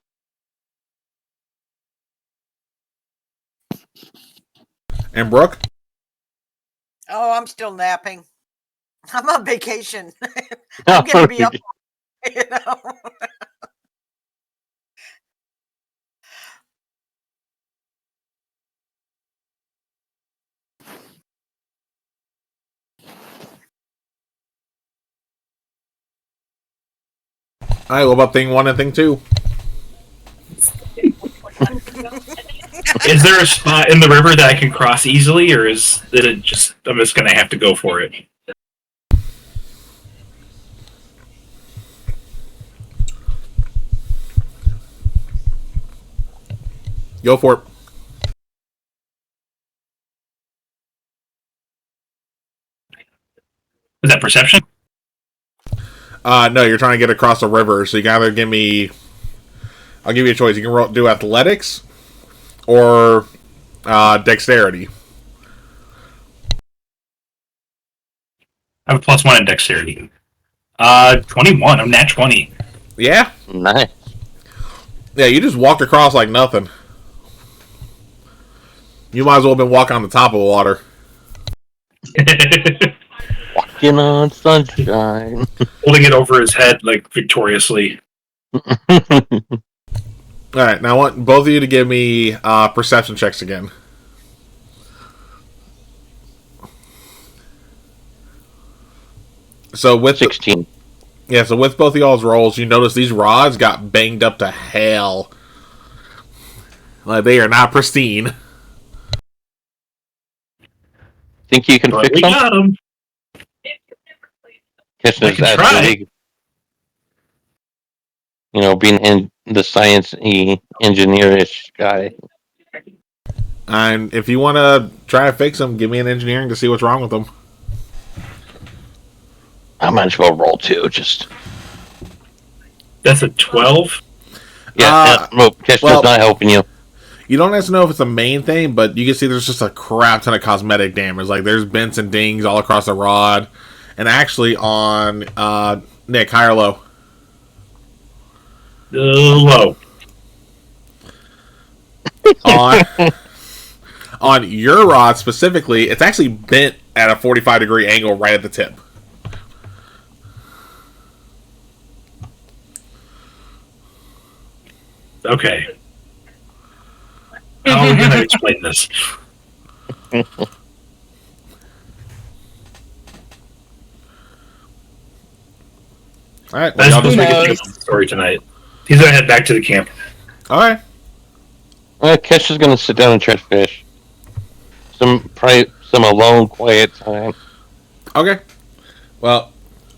And Brooke? Oh, I'm still napping. I'm on vacation. I'm gonna be up, you know. Alright, what about thing 1 and thing 2? Is there a spot in the river that I can cross easily, or is it just I'm just gonna have to go for it? Go for it. Is that perception? No, you're trying to get across a river, so you can either give me... I'll give you a choice. You can do athletics or dexterity. I have a +1 in dexterity. 21. I'm nat 20. Yeah? Nice. Yeah, you just walked across like nothing. You might as well have been walking on the top of the water. Walking on sunshine. Holding it over his head, like, victoriously. Alright, now I want both of you to give me perception checks again. So with 16. So with both of y'all's rolls, you notice these rods got banged up to hell. Like, they are not pristine. Think you can But fix we them? got him. Kitchener's can asking try. me, you know, being in the science-y, engineerish guy. And if you want to try to fix them, give me an engineering to see what's wrong with them. I might as well roll 2, just... That's a 12. Yeah, well, Kitchener's not helping you. You don't have to know if it's a main thing, but you can see there's just a crap ton of cosmetic damage. Like, there's bents and dings all across the rod. And actually on Nick, high or low? Low. On your rod specifically, it's actually bent at a 45-degree angle right at the tip. Okay. How are we going to explain this? Alright, That's well, y'all supposed just... to make a decent story tonight. He's going to head back to the camp. Alright. Kitchener's gonna sit down and try to fish. Probably some alone, quiet time. Okay. Well,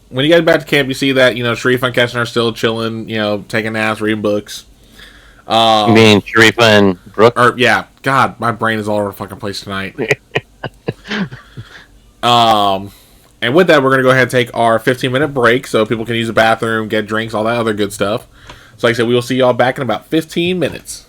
when you get back to camp, you see that, Sharif and Kessner are still chilling, taking naps, reading books. You mean Sharifa and Brooke? Or, yeah. God, my brain is all over the fucking place tonight. And with that, we're going to go ahead and take our 15-minute break so people can use the bathroom, get drinks, all that other good stuff. So, like I said, we will see y'all back in about 15 minutes.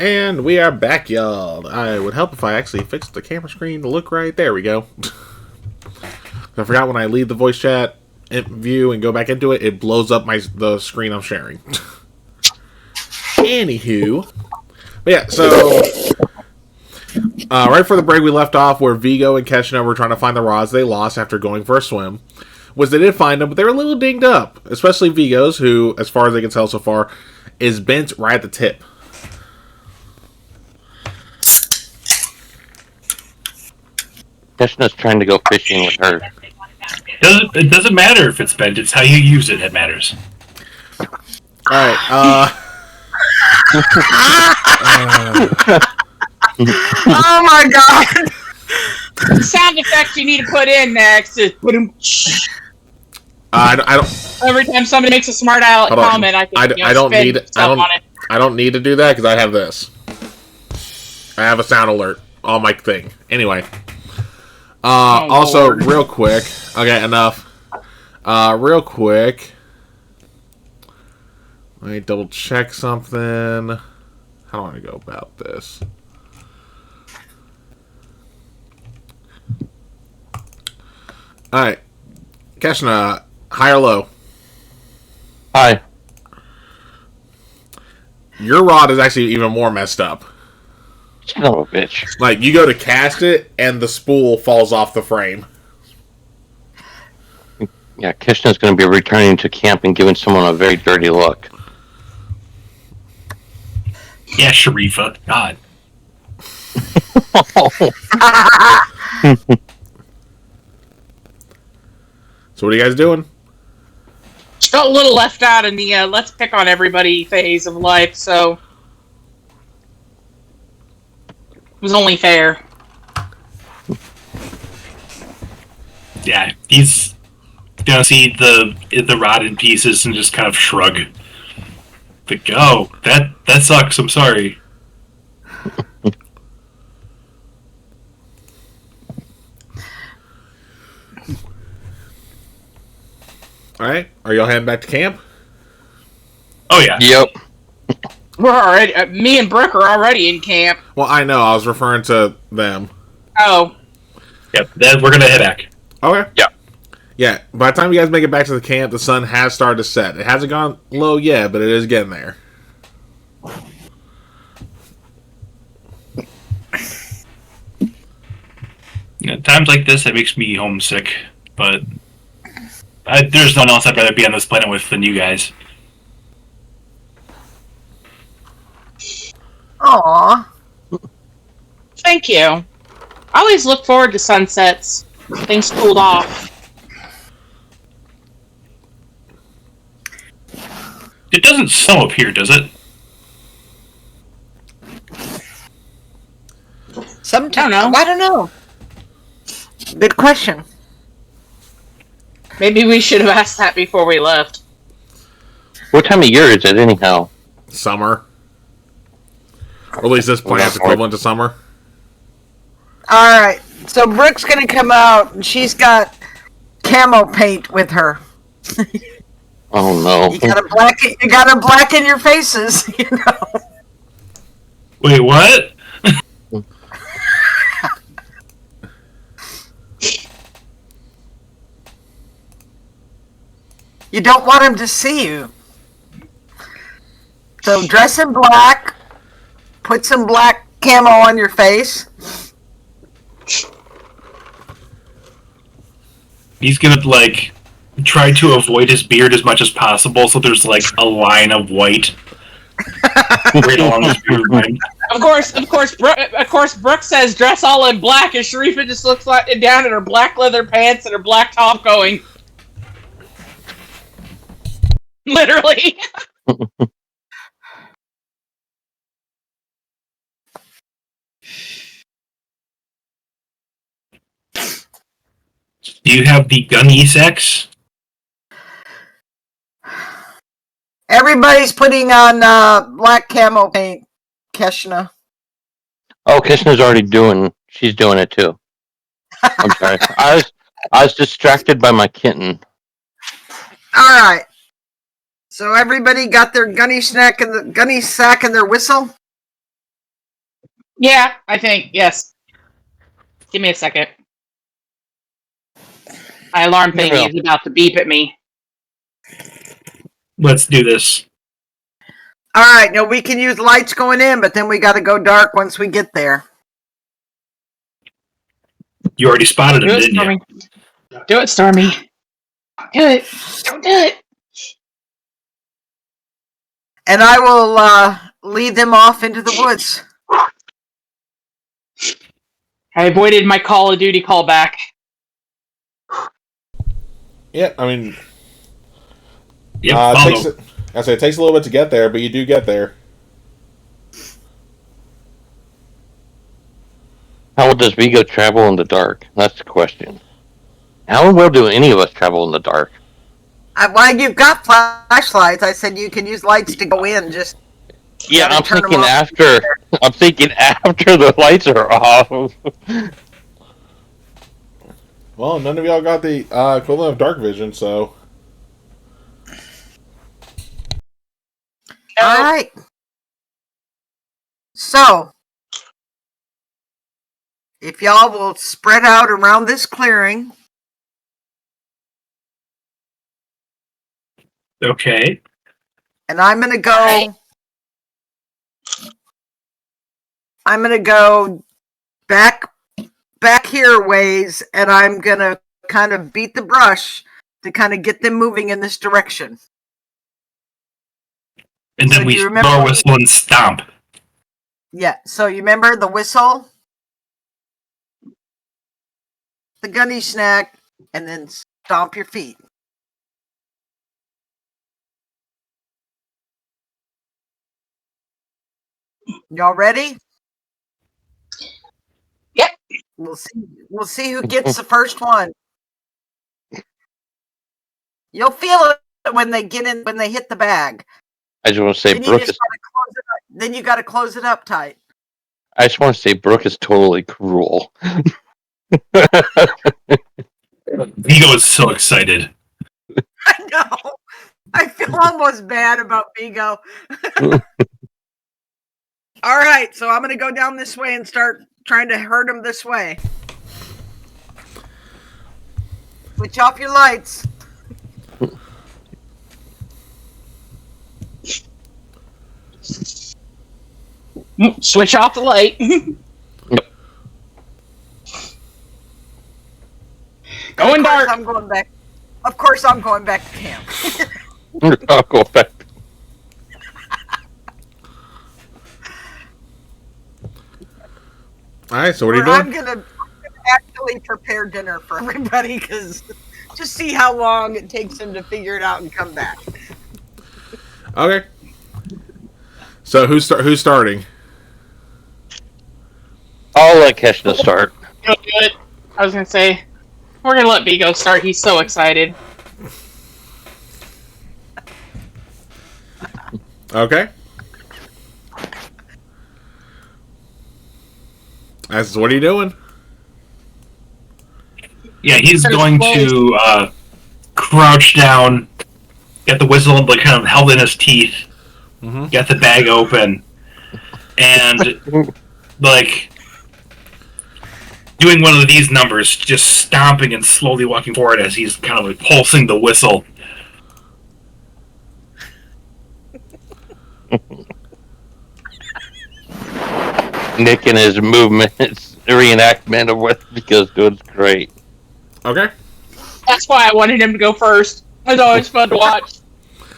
And we are back, y'all. I would help if I actually fixed the camera screen to look right. There we go. I forgot when I leave the voice chat view and go back into it, it blows up the screen I'm sharing. Anywho. But yeah, so right for the break we left off where Vigo and Keshna were trying to find the rods they lost after going for a swim. Was they did find them, but they were a little dinged up. Especially Vigo's, who, as far as they can tell so far, is bent right at the tip. Keshna's trying to go fishing with her. It doesn't matter if it's bent. It's how you use it that matters. Alright, Oh my god! The sound effect you need to put in next is I don't. every time somebody makes a smart aleck Hold on. comment. I don't spin need. stuff on it. I don't need to do that because I have this. I have a sound alert on my thing. Anyway. Also, Lord. real quick. Okay, enough. Real quick. Let me double check something. How do I go about this? Alright. Keshna, high or low? Hi. Your rod is actually even more messed up. Son of a bitch. Like, you go to cast it, and the spool falls off the frame. Yeah, Keshna's going to be returning to camp and giving someone a very dirty look. Yeah, Sharifa. God. So what are you guys doing? Felt a little left out in the let's pick on everybody phase of life, so it was only fair. Yeah, he's gonna see the rod in pieces and just kind of shrug. Like, oh, that sucks. I'm sorry. Alright, are y'all heading back to camp? Oh yeah. Yep. We're already me and Brooke are already in camp. Well, I know, I was referring to them. Oh, Yep. Then we're gonna head back. Okay. Yeah. Yeah, by the time you guys make it back to the camp, the sun has started to set. It hasn't gone low yet, but it is getting there. Yeah, times like this, it makes me homesick. But there's no one else I'd rather be on this planet with than you guys. Aww. thank you. I always look forward to sunsets. Things cooled off. It doesn't snow up here, does it? Sometimes I don't know. I don't know. Good question. Maybe we should have asked that before we left. What time of year is it anyhow? Summer. Or at least this planet's equivalent to summer. All right. So Brooke's gonna come out, and she's got camo paint with her. Oh no. You gotta blacken your faces. You know. Wait, what? You don't want him to see you. So dress in black. Put some black camo on your face. He's gonna try to avoid his beard as much as possible, so there's a line of white right along his beard line. Of course, Brooke says dress all in black, and Sharifa just looks down at her black leather pants and her black top, going, literally. Do you have the gunny sex? Everybody's putting on black camo paint. Keshna. Oh, she's doing it too. I'm sorry. I was distracted by my kitten. All right. So everybody got their gunny sack and their whistle. Yeah, I think, yes. Give me a second. My alarm Yeah, thingy well. is about to beep at me. Let's do this. All right, now we can use lights going in, but then we got to go dark once we get there. You already spotted him, Do it, didn't you? Stormy. Do it, Stormy. Do it. Don't do it. And I will lead them off into the woods. I avoided my Call of Duty callback. Yeah, I mean, Yep, it takes a little bit to get there, but you do get there. How does Vigo travel in the dark? That's the question. How well do any of us travel in the dark? Well, you've got flashlights. I said you can use lights to go in. Just Yeah, gotta I'm turn 'em thinking off. after. I'm thinking after the lights are off. Well, none of y'all got the equivalent of dark vision, so all right. So, if y'all will spread out around this clearing, Okay. and I'm gonna go. Right. I'm gonna go back here ways, and I'm gonna kind of beat the brush to kind of get them moving in this direction. And So then do we you remember- blow our whistle and stomp. Yeah. So you remember the whistle, the gunny snack, and then stomp your feet. Y'all ready? Yep. We'll see. We'll see who gets the first one. You'll feel it when they get in, when they hit the bag. I just want to say Then you Brooke just is. gotta close it up. Then you got to close it up tight. I just want to say Brooke is totally cruel. Vigo is so excited. I know. I feel almost bad about Vigo. All right, so I'm gonna go down this way and start trying to hurt him this way. Switch off your lights. Switch off the light. Going Of course, dark. I'm going back. Of course, I'm going back to camp. I'll go back. all right. So what are you I'm doing? gonna actually prepare dinner for everybody because just see how long it takes him to figure it out and come back. Okay. So who's starting? I'll let Keshna start. Go do it. I was gonna say, we're gonna let Vigo start. He's so excited. Okay. What are you doing? Yeah, he's going to crouch down, get the whistle like kind of held in his teeth, get the bag open, and like doing one of these numbers, just stomping and slowly walking forward as he's kind of like pulsing the whistle. Nick and his movements reenactment of what Vigo's doing is great. Okay. That's why I wanted him to go first. It's always fun to watch.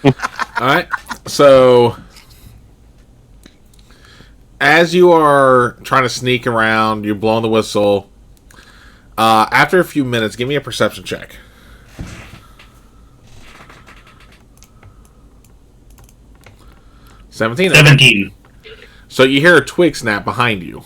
All right. So as you are trying to sneak around, you're blowing the whistle. After a few minutes, give me a perception check. $17. 17. So you hear a twig snap behind you.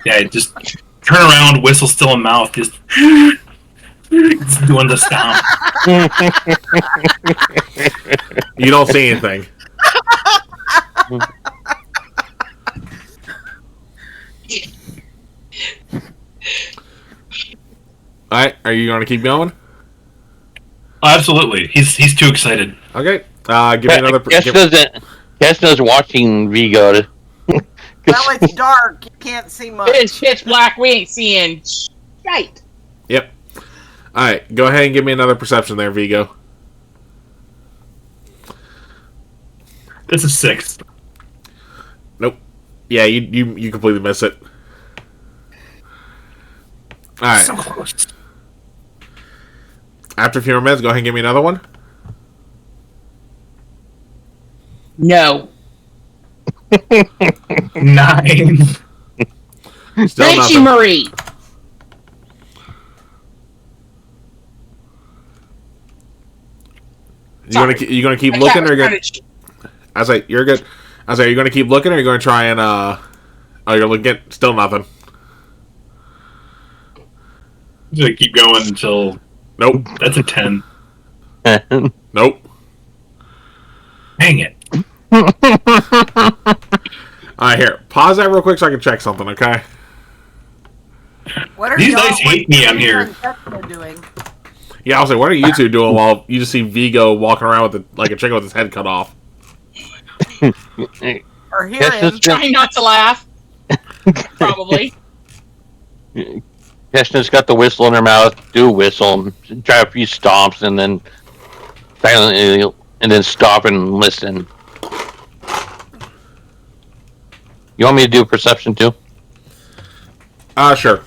Yeah, just turn around, whistle still in mouth, just doing the stomp. You don't see anything. Alright, are you going to keep going? Oh, absolutely. He's too excited. Okay. Give me another. Kesna's watching Vigo. Well, it's dark. You can't see much. It's pitch black. We ain't seeing shite. Yep. All right, go ahead and give me another perception there, Vigo. This is 6. Nope. Yeah, you completely miss it. All right. So close. After a few more minutes, go ahead and give me another one. No. 9. Still Thank nothing. you, Marie. You gonna keep looking, or you're gonna? I say you're good. I say, are you gonna keep looking, or are you gonna try and Oh, you're looking. Still nothing. Just keep going until. Nope. That's a 10. Nope. Dang it. All right, here. Pause that real quick so I can check something. Okay. What are These y'all guys hate me on here. doing? Yeah, I'll say, what are you two doing while you just see Vigo walking around with like a chicken with his head cut off? Or hear him? Trying not to laugh. Probably. Kesna's got the whistle in her mouth. Do a whistle, try a few stomps, and then silently, and then stop and listen. You want me to do a perception too? Sure.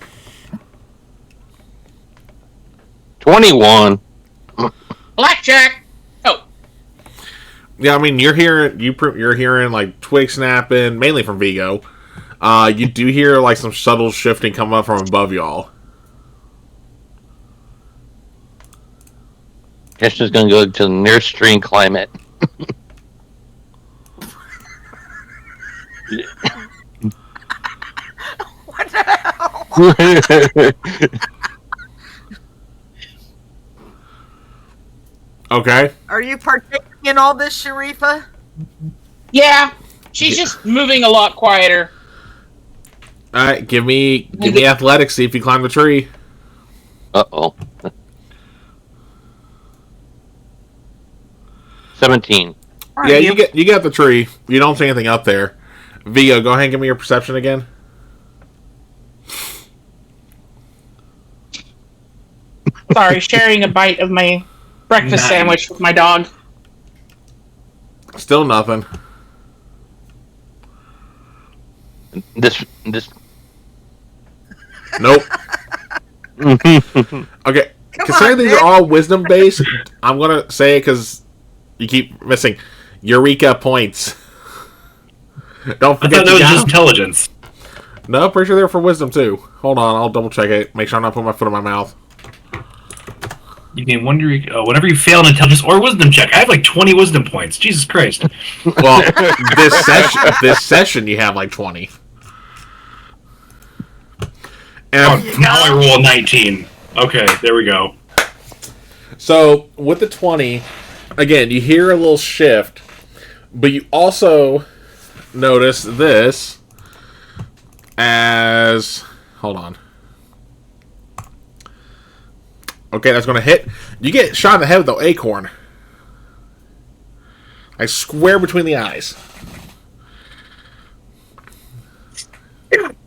21. Blackjack. Oh, Yeah, I mean, you're hearing like twig snapping, mainly from Vigo. You do hear like some subtle shifting coming up from above y'all. Kesna's gonna go to the nearest tree and climb it. What the hell? Okay. Are you partaking in all this, Sharifa? yeah. She's just moving a lot quieter. All right. Give me athletics. See if you climb the tree. Uh-oh. 17. Yeah, you get the tree. You don't see anything up there. Vigo, go ahead and give me your perception again. Sorry, sharing a bite of my breakfast Nice. sandwich with my dog. Still nothing. This. Nope. Okay. Considering these are all wisdom based, I'm gonna say, because you keep missing Eureka points. Don't I forget thought that you was got just them. intelligence. No, pretty sure they're for wisdom too. Hold on, I'll double check it. Make sure I'm not putting my foot in my mouth. You can wonder whenever you fail an intelligence or wisdom check. I have like 20 wisdom points. Jesus Christ. Well, this session you have like 20. And Now I roll a 19. Okay, there we go. so with the 20, again, you hear a little shift, but you also notice this as... Hold on. Okay, that's going to hit. You get shot in the head with the acorn. Like square between the eyes.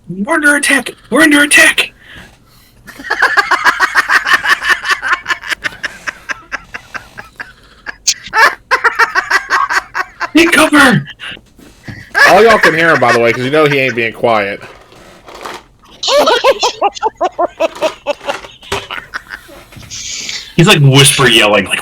We're under attack. We're under attack. Take cover. All y'all can hear him, by the way, because you know he ain't being quiet. He's like whisper yelling, like.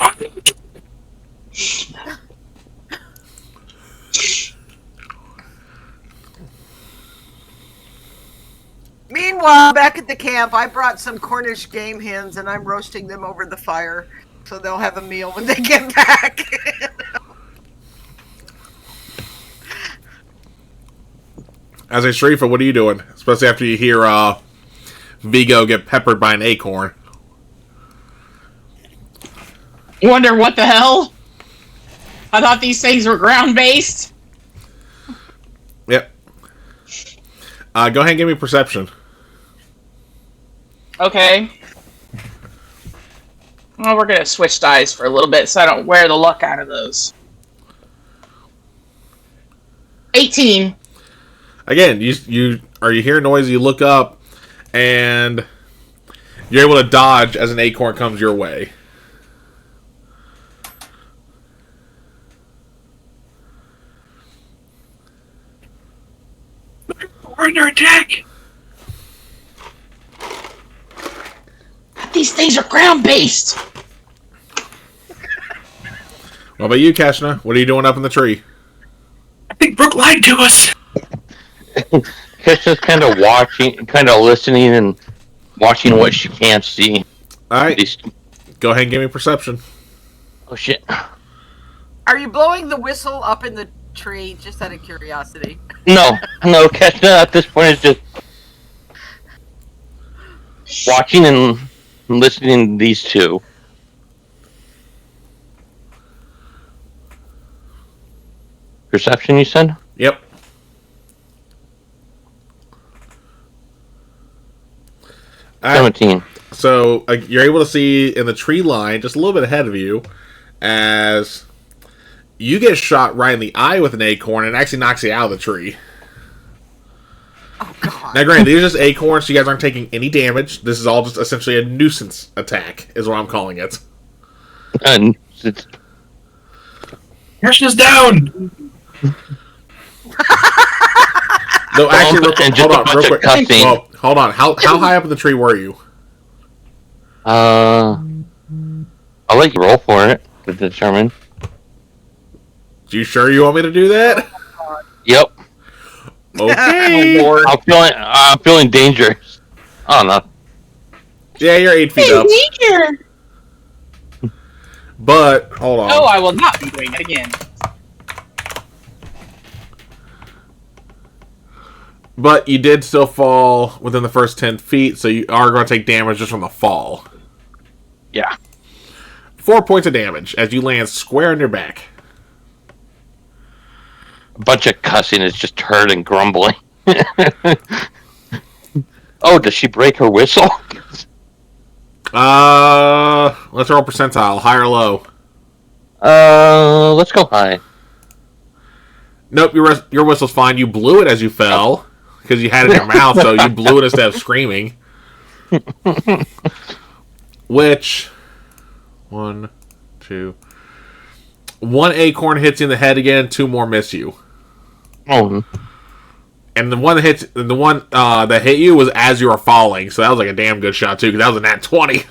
Meanwhile, back at the camp, I brought some Cornish game hens and I'm roasting them over the fire so they'll have a meal when they get back. As a Sharifa, what are you doing? Especially after you hear Vigo get peppered by an acorn. You wonder what the hell? I thought these things were ground-based. Yep. Go ahead and give me perception. Okay. Well, we're gonna switch dice for a little bit so I don't wear the luck out of those. 18. Again, you hear noise, you look up, and you're able to dodge as an acorn comes your way. We're under attack. These things are ground-based. What about you, Kashna? What are you doing up in the tree? I think Brooke lied to us. Kishna's kind of watching, kind of listening and watching what she can't see. All right, These- go ahead and give me perception. Oh shit! Are you blowing the whistle up in the tree? Just out of curiosity. No, Kishna at this point is just watching and listening to these two. Perception, you said? Yep. All right, 17. so you're able to see in the tree line, just a little bit ahead of you, as you get shot right in the eye with an acorn and it actually knocks you out of the tree. Oh God. Now, granted, these are just acorns, so you guys aren't taking any damage. This is all just essentially a nuisance attack, is what I'm calling it. And it's Kirsten's down. No, actually, real and quick, just hold a on, bunch real of quick. cussing. Well, hold on. How high up in the tree were you? I'll let you roll for it to determine. You sure you want me to do that? Yep. Okay. I'm feeling dangerous. Oh no. Yeah, you're 8 feet up. Here. But hold on. Oh, I will not be doing it again. But you did still fall within the first 10 feet, so you are going to take damage just from the fall. Yeah. 4 points of damage as you land square on your back. A bunch of cussing is just heard and grumbling. Oh, does she break her whistle? Let's roll percentile, high or low. Let's go high. Nope, your whistle's fine. You blew it as you fell because you had it in your mouth, so you blew it instead of screaming. Which 1, 2, 1 acorn hits you in the head again. 2 more miss you. Oh, And the one that hit you was as you were falling, so that was like a damn good shot too, because that was a nat 20.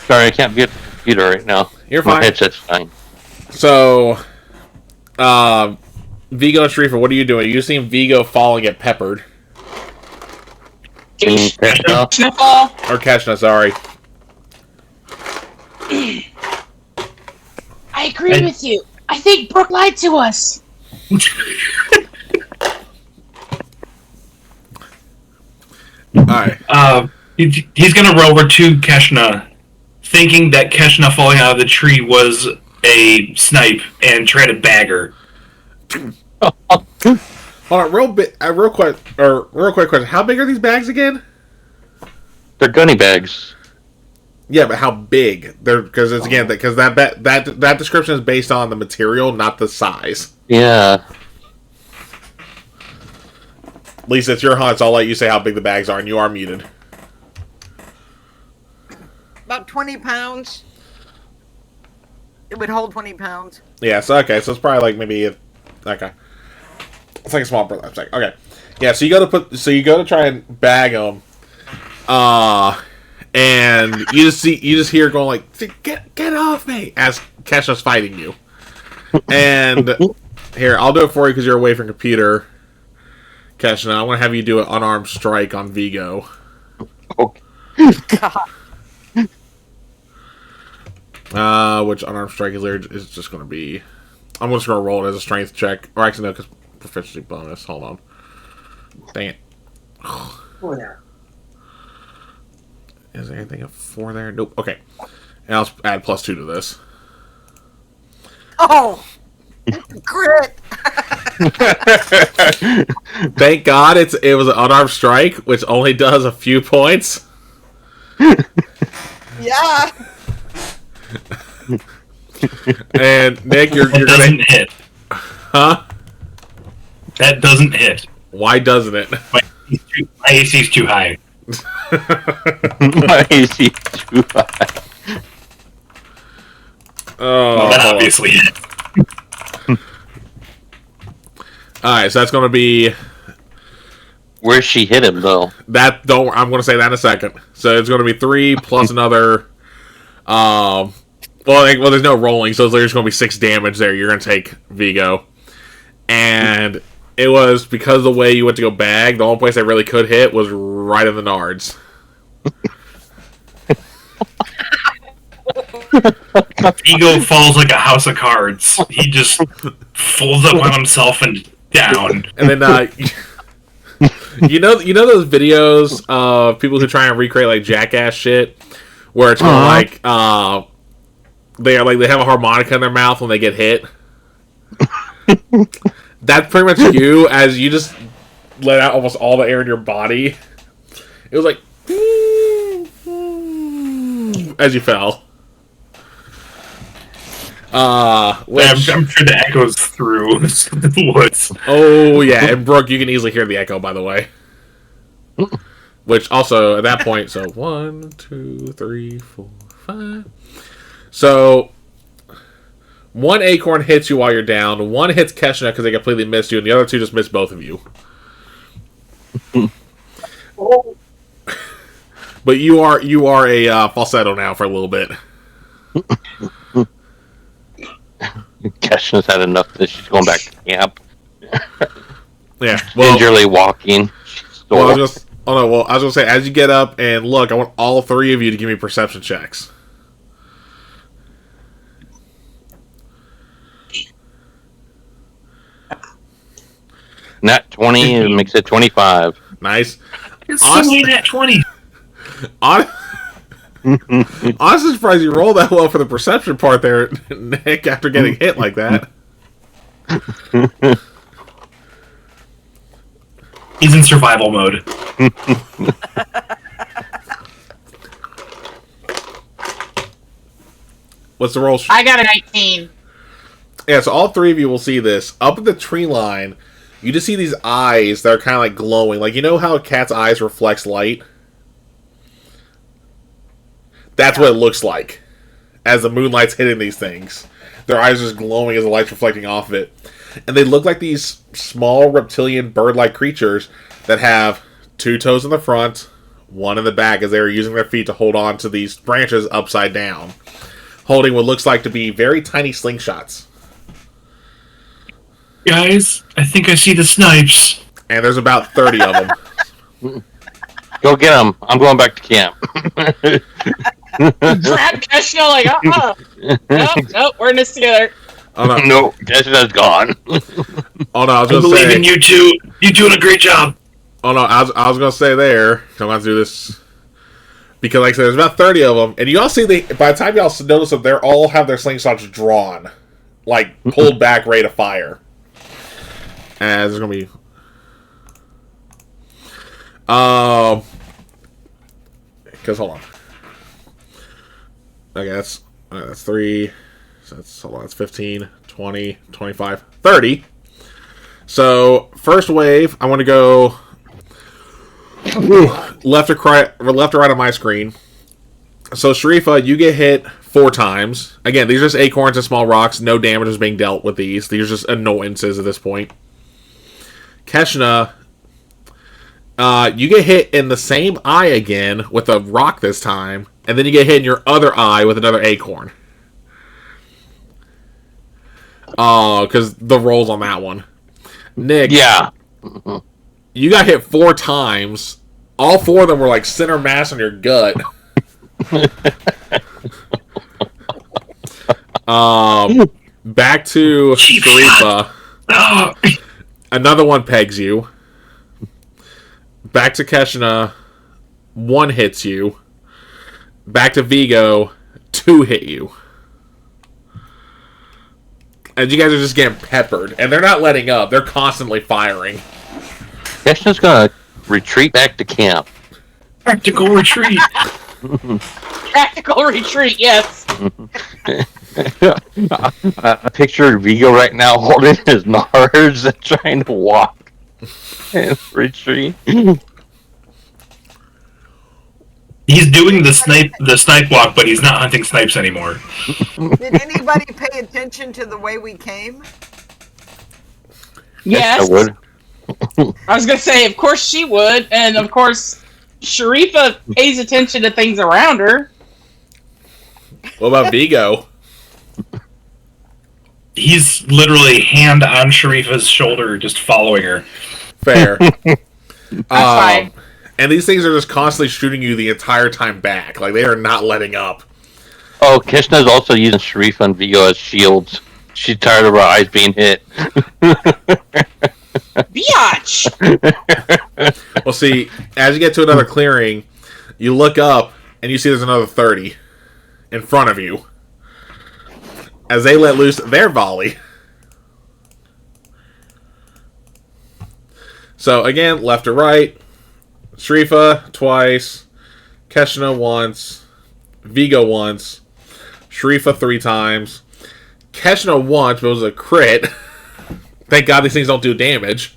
sorry, I can't get the computer right now. You're My fine. headset's fine. So, Vigo and Sharifa, what are you doing? You seen Vigo fall and get peppered. Snowball. Or Keshna, sorry. I agree with you. I think Brooke lied to us. Alright. He's gonna roll over to Keshna, thinking that Keshna falling out of the tree was a snipe, and try to bag her. Hold on, real quick question. How big are these bags again? They're gunny bags. Yeah, but how big? They're because it's again because that description is based on the material, not the size. Yeah. Lisa, it's your hunt, so I'll let you say how big the bags are, and you are muted. About 20 pounds. It would hold 20 pounds. Yeah, so okay, so it's probably like maybe okay. It's like a small brother. It's like okay, yeah. So you go to try and bag them, and you just hear going like get off me as Kesha's fighting you. And here, I'll do it for you because you're away from computer. Kesha, I want to have you do an unarmed strike on Vigo. Okay. Which unarmed strike is just going to be. I'm just going to roll it as a strength check, or actually no, because proficiency bonus. Hold on. Dang it. Is there anything of 4 there? Nope. Okay. And I'll add +2 to this. Oh! Crit! Thank God it was an unarmed strike, which only does a few points. Yeah! And Nick, you're It gonna doesn't hit. Huh? That doesn't hit. Why doesn't it? My AC's too high. My AC too high. Oh, Well, that obviously hit. Alright, so that's going to be... Where she hit him though? I'm going to say that in a second. So it's going to be 3 plus another... well, there's no rolling, so there's going to be 6 damage there. You're going to take Vigo. And it was because of the way you went to go bag, the only place I really could hit was right in the nards. Ego falls like a house of cards. He just folds up on himself and down. And then, you know those videos of people who try and recreate like jackass shit, where it's kind of they have a harmonica in their mouth when they get hit. That's pretty much you, as you just let out almost all the air in your body. It was like as you fell. I'm sure the echoes through the woods. Oh yeah, and Brooke, you can easily hear the echo, by the way. Which also at that point, so 1, 2, 3, 4, 5. So 1 acorn hits you while you're down. 1 hits Keshna because they completely missed you, and the other 2 just missed both of you. But you are a falsetto now for a little bit. Keshna's had enough of this. She's going back to camp. Yeah, well, Gingerly walking. I was gonna say, as you get up and look, I want all 3 of you to give me perception checks. Nat 20 and makes it 25. Nice. It's only at 20. Honestly, surprised you rolled that well for the perception part there, Nick, after getting hit like that. He's in survival mode. What's the roll? I got a 19. Yeah, so all 3 of you will see this. Up at the tree line, you just see these eyes that are kind of like glowing. Like, you know how a cat's eyes reflects light? That's what it looks like as the moonlight's hitting these things. Their eyes are just glowing as the light's reflecting off of it. And they look like these small reptilian bird-like creatures that have 2 toes in the front, 1 in the back, as they are using their feet to hold on to these branches upside down, holding what looks like to be very tiny slingshots. Guys, I think I see the snipes. And there's about 30 of them. Go get them. I'm going back to camp. Grab Keshna like, nope, we're in this together. Oh no, No, Keshna's gone. Oh no, I was I gonna believe say. in you two. You're doing a great job. Oh no, I was gonna say there. I'm gonna do this because, like I said, there's about 30 of them, and you all see by the time y'all notice them, they all have their slingshots drawn, like pulled back, ready to fire. As there's gonna be. Because hold on. Okay, that's 3. So that's 15, 20, 25, 30. So first wave, I want to go left or right on my screen. So Sharifa, you get hit 4 times. Again, these are just acorns and small rocks. No damage is being dealt with these. These are just annoyances at this point. Keshna, you get hit in the same eye again with a rock this time, and then you get hit in your other eye with another acorn. Oh, because the rolls on that one. Nick, Yeah. you got hit 4 times. All 4 of them were like center mass on your gut. Back to Sharifa. Another one pegs you. Back to Keshna. 1 hits you. Back to Vigo. 2 hit you. And you guys are just getting peppered. And they're not letting up. They're constantly firing. Keshna's gonna retreat back to camp. Practical retreat. Tactical retreat, yes. I picture Vigo right now holding his Nars and trying to walk and retreat. He's doing the snipe walk, but he's not hunting snipes anymore. Did anybody pay attention to the way we came? Yes. I would. I was gonna say, of course she would, and of course, Sharifa pays attention to things around her. What about Vigo? He's literally hand on Sharifa's shoulder, just following her. Fair. That's fine. And these things are just constantly shooting you the entire time back. Like, they are not letting up. Oh, Kishna's also using Sharifa and Vigo as shields. She's tired of her eyes being hit. Biatch! Well, see, as you get to another clearing, you look up, and you see there's another 30 in front of you. As they let loose their volley. So, again, left to right. Sharifa twice. Keshna once. Vigo once. Sharifa 3 times. Keshna once, but it was a crit. Thank God these things don't do damage.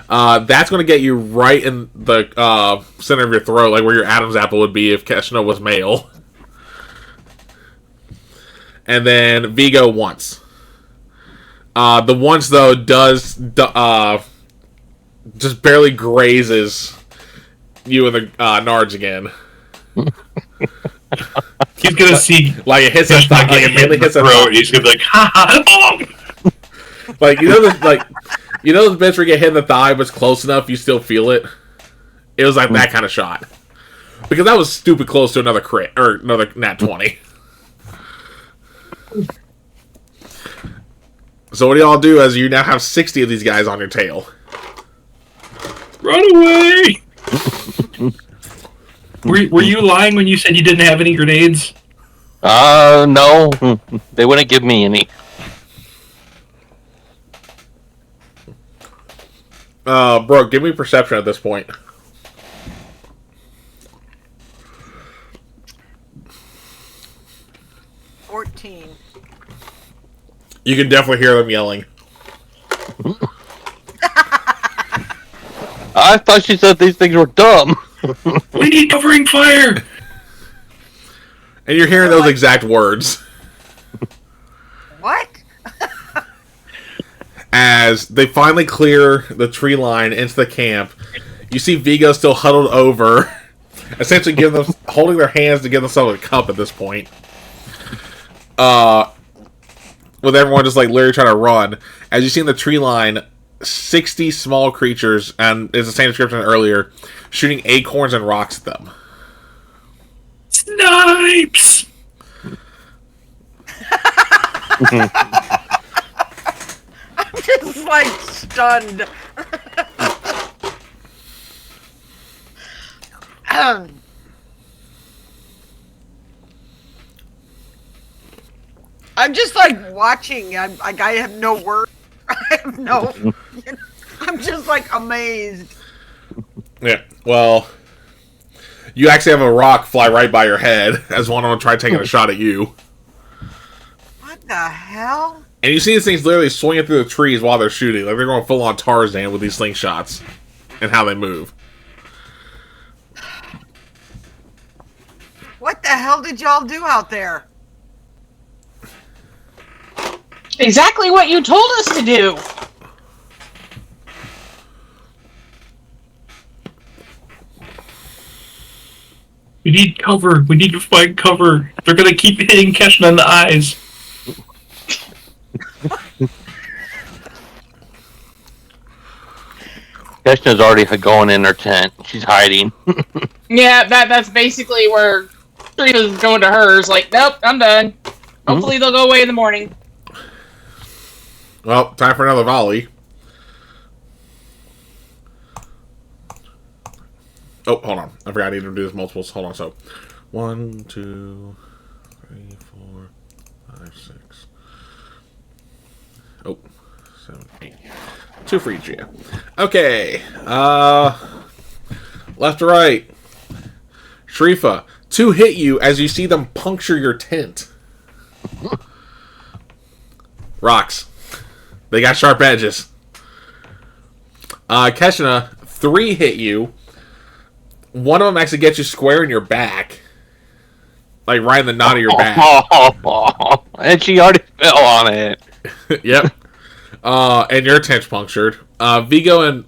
That's going to get you right in the center of your throat, like where your Adam's apple would be if Keshna was male. And then Vigo once. The once, though, does just barely grazes you in the nards again. He's gonna see Like it hits his Keshna like it mainly hits his throat. He's gonna be like, ha ha, oh! like you know those bits where you get hit in the thigh, but it's close enough you still feel it. It was like that kind of shot because that was stupid close to another crit or another nat 20. So what do y'all do as you now have 60 of these guys on your tail? Run away! Were you lying when you said you didn't have any grenades? No. They wouldn't give me any. Bro, give me perception at this point. $14. You can definitely hear them yelling. I thought she said these things were dumb. We need covering fire! And you're hearing those exact words. What? As they finally clear the tree line into the camp, you see Vigo still huddled over, essentially holding their hands to give themselves a cup at this point. With everyone just like literally trying to run. As you see in the tree line, 60 small creatures, and it's the same description earlier, shooting acorns and rocks at them. Snipes! I'm just like stunned. I'm just like watching. I have no words. I have no. I'm just like amazed. Yeah, well, you actually have a rock fly right by your head as one of them try taking a shot at you. What the hell? And you see these things literally swinging through the trees while they're shooting. Like they're going full on Tarzan with these slingshots and how they move. What the hell did y'all do out there? Exactly what you told us to do. We need cover. We need to find cover. They're gonna keep hitting Keshna in the eyes. Keshna's already going in her tent. She's hiding. Yeah, that's basically where Sharifa's going to hers. Like, nope, I'm done. Hopefully they'll go away in the morning. Well, time for another volley. Oh, hold on. I forgot I need to do this multiples. Hold on. So, 1, 2, 3, 4, 5, 6. Oh, 7, 8. 2 for each, yeah. Okay. Left to right. Sharifa, 2 hit you as you see them puncture your tent. Rocks. They got sharp edges. Keshna, 3 hit you. One of them actually gets you square in your back. Like right in the knot of your back. And she already fell on it. Yep. And your tent's punctured. Vigo and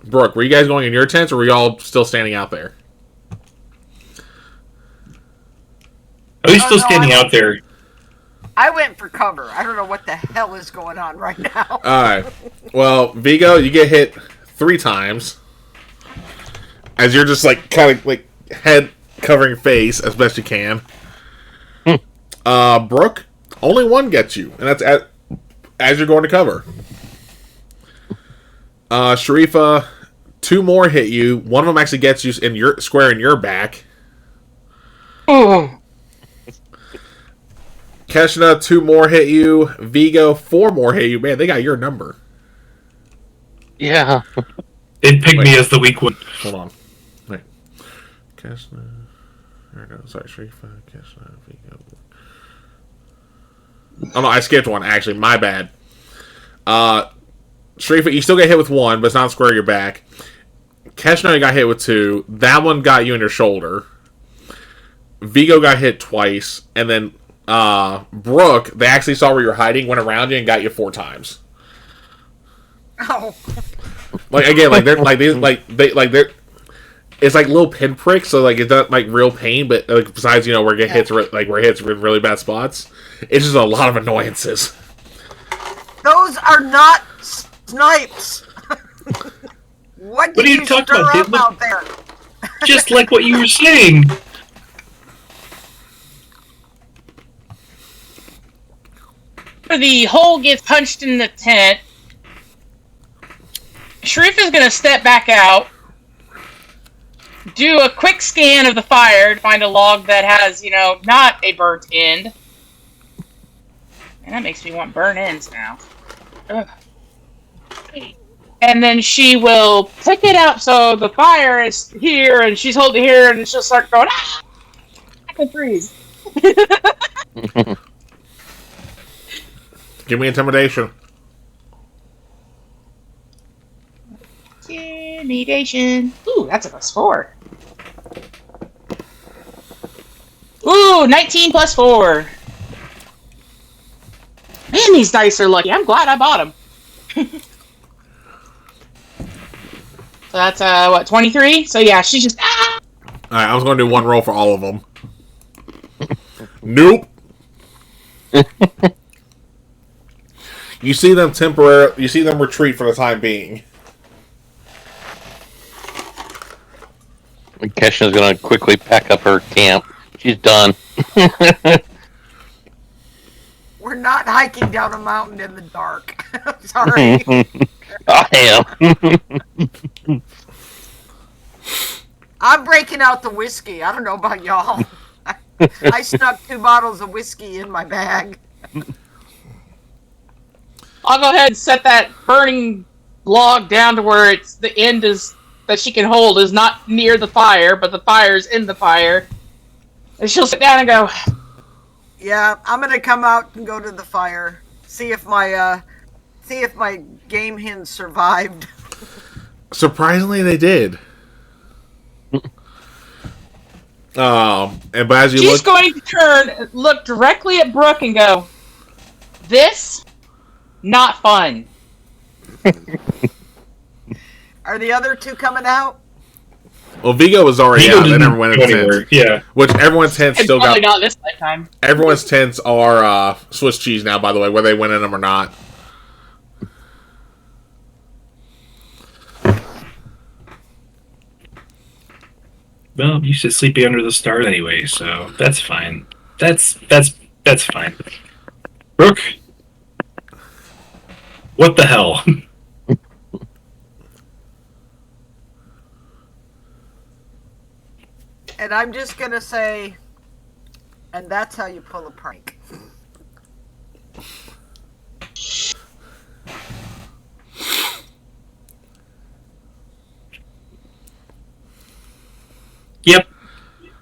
Brooke, were you guys going in your tents or were you all still standing out there? Are we still standing out there? I went for cover. I don't know what the hell is going on right now. Alright. Well, Vigo, you get hit 3 times. As you're just like kind of like head covering face as best you can. Brooke, only 1 gets you, and that's as you're going to cover. Sharifa, 2 more hit you. One of them actually gets you in your square in your back. Oh. Keshna, 2 more hit you. Vigo, 4 more hit you. Man, they got your number. Yeah. It picked me as the weak one. Hold on. Wait. Keshna. There we go. Sorry, Sharifa, Keshna, Vigo. Oh no, I skipped one, actually. My bad. Sharifa, you still get hit with 1, but it's not square your back. Keshna got hit with 2. That one got you in your shoulder. Vigo got hit twice. And then Brooke, they actually saw where you were hiding, went around you, and got you 4 times. Oh. Like again, like they're like they're it's like little pinpricks, so like it's not like real pain, but like besides where it hits where it hits in really bad spots, it's just a lot of annoyances. Those are not snipes. What are you talking about? Up out there? Just like what you were saying. The hole gets punched in the tent. Sharif is going to step back out, do a quick scan of the fire to find a log that has, not a burnt end. And that makes me want burnt ends now. Ugh. And then she will pick it up so the fire is here and she's holding it here and she'll start going, ah! I can freeze. Give me intimidation. Intimidation. Ooh, that's a +4. Ooh, 19 + 4. Man, these dice are lucky. I'm glad I bought them. So that's, 23? So yeah, she's just, ah! Alright, I was going to do 1 roll for all of them. Nope. You see them retreat for the time being. Keshna's gonna quickly pack up her camp. She's done. We're not hiking down a mountain in the dark. Sorry. I am. I'm breaking out the whiskey. I don't know about y'all. I snuck 2 bottles of whiskey in my bag. I'll go ahead and set that burning log down to where it's the end is that she can hold is not near the fire, but the fire's in the fire. And she'll sit down and go, Yeah, I'm gonna come out and go to the fire. See if my game hens survived. Surprisingly, they did. And but as you she's going to turn, look directly at Brooke and go, this, not fun. Are the other 2 coming out? well, Vigo was already Vigo out. They didn't never went in go tents. anywhere. Yeah. Which everyone's tents And still probably got. not this lifetime. Everyone's tents are Swiss cheese now, by the way, whether they went in them or not. Well, I'm used to sleeping under the stars anyway, so that's fine. That's fine. Brooke, what the hell? And I'm just gonna say, and that's how you pull a prank. Yep.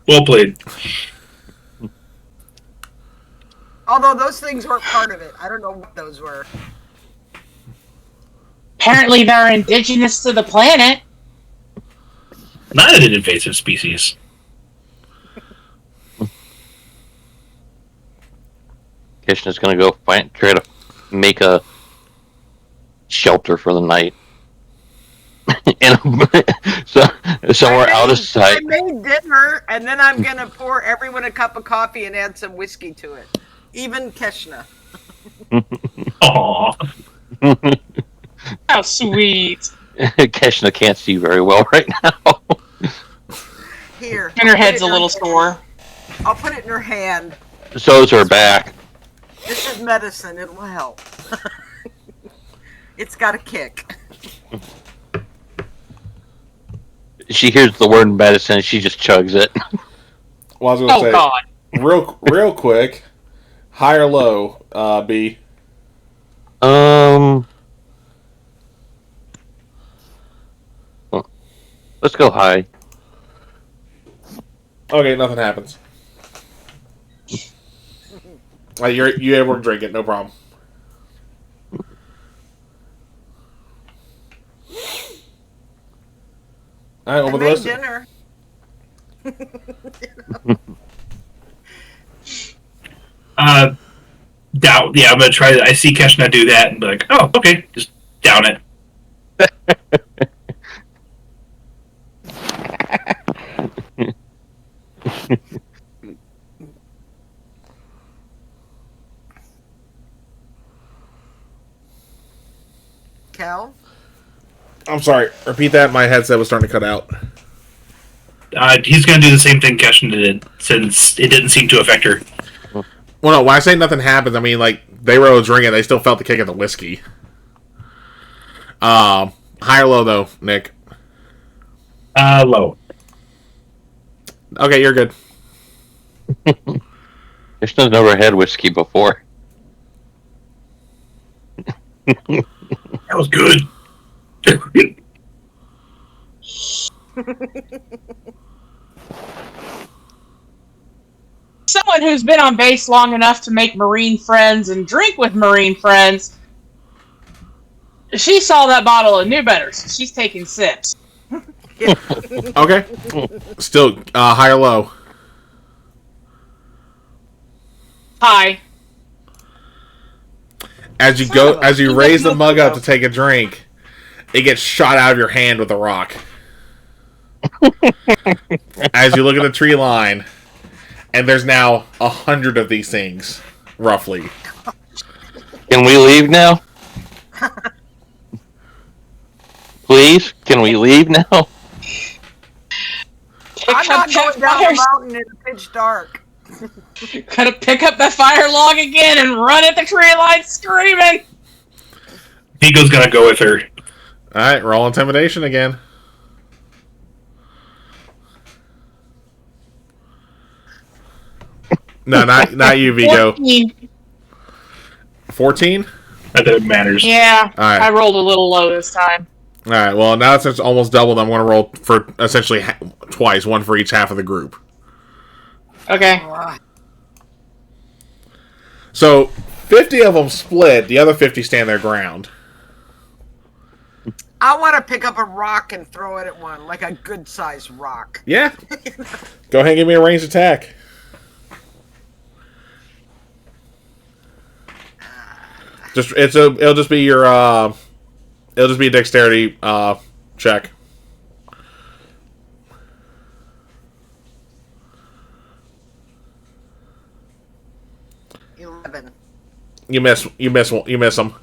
Well played. Although those things weren't part of it. I don't know what those were. Apparently, they're indigenous to the planet. Not an invasive species. Kitchener's gonna go try to make a shelter for the night. Somewhere out of sight. I made dinner, and then I'm gonna pour everyone a cup of coffee and add some whiskey to it. Even Keshna. Aww. How sweet. Keshna can't see very well right now. Here. And her head's a little sore. I'll put it in her hand. So is her back. This is medicine. It will help. It's got a kick. She hears the word medicine and she just chugs it. Well, I was going to say, God. real quick, high or low, B? Let's go high. Okay, nothing happens. You able to drink it, no problem. All right, I over the made rest. dinner. Down. Yeah, I'm gonna try. I see Keshna do that and be like, oh, okay, just down it. Cal? I'm sorry. Repeat that. My headset was starting to cut out. He's gonna do the same thing Keshna did, since it didn't seem to affect her. Well, no. When I say nothing happens, I mean like they were able to drink it. They still felt the kick of the whiskey. High or low though, Nick? Low. Okay, you're good. Keshna's never had whiskey before. That was good. Someone who's been on base long enough to make Marine friends and drink with Marine friends, she saw that bottle and knew better, so she's taking sips. Okay. Still, high or low? Hi. As you raise the mug up to take a drink, it gets shot out of your hand with a rock. As you look at the tree line, and there's now 100 of these things, roughly. Can we leave now? Please, can we leave now? I'm not going down the mountain in the pitch dark. Gotta pick up that fire log again and run at the tree line screaming. Vigo's gonna go with her. Alright, roll intimidation again. No, not you, Vigo. 14? Not that it matters. Yeah, Alright. I rolled a little low this time. Alright, well, now since it's almost doubled, I'm going to roll for essentially twice, one for each half of the group. Okay. So, 50 of them split, the other 50 stand their ground. I want to pick up a rock and throw it at one, like a good-sized rock. Yeah. Go ahead and give me a ranged attack. It'll just be your it'll just be a dexterity check. You miss them.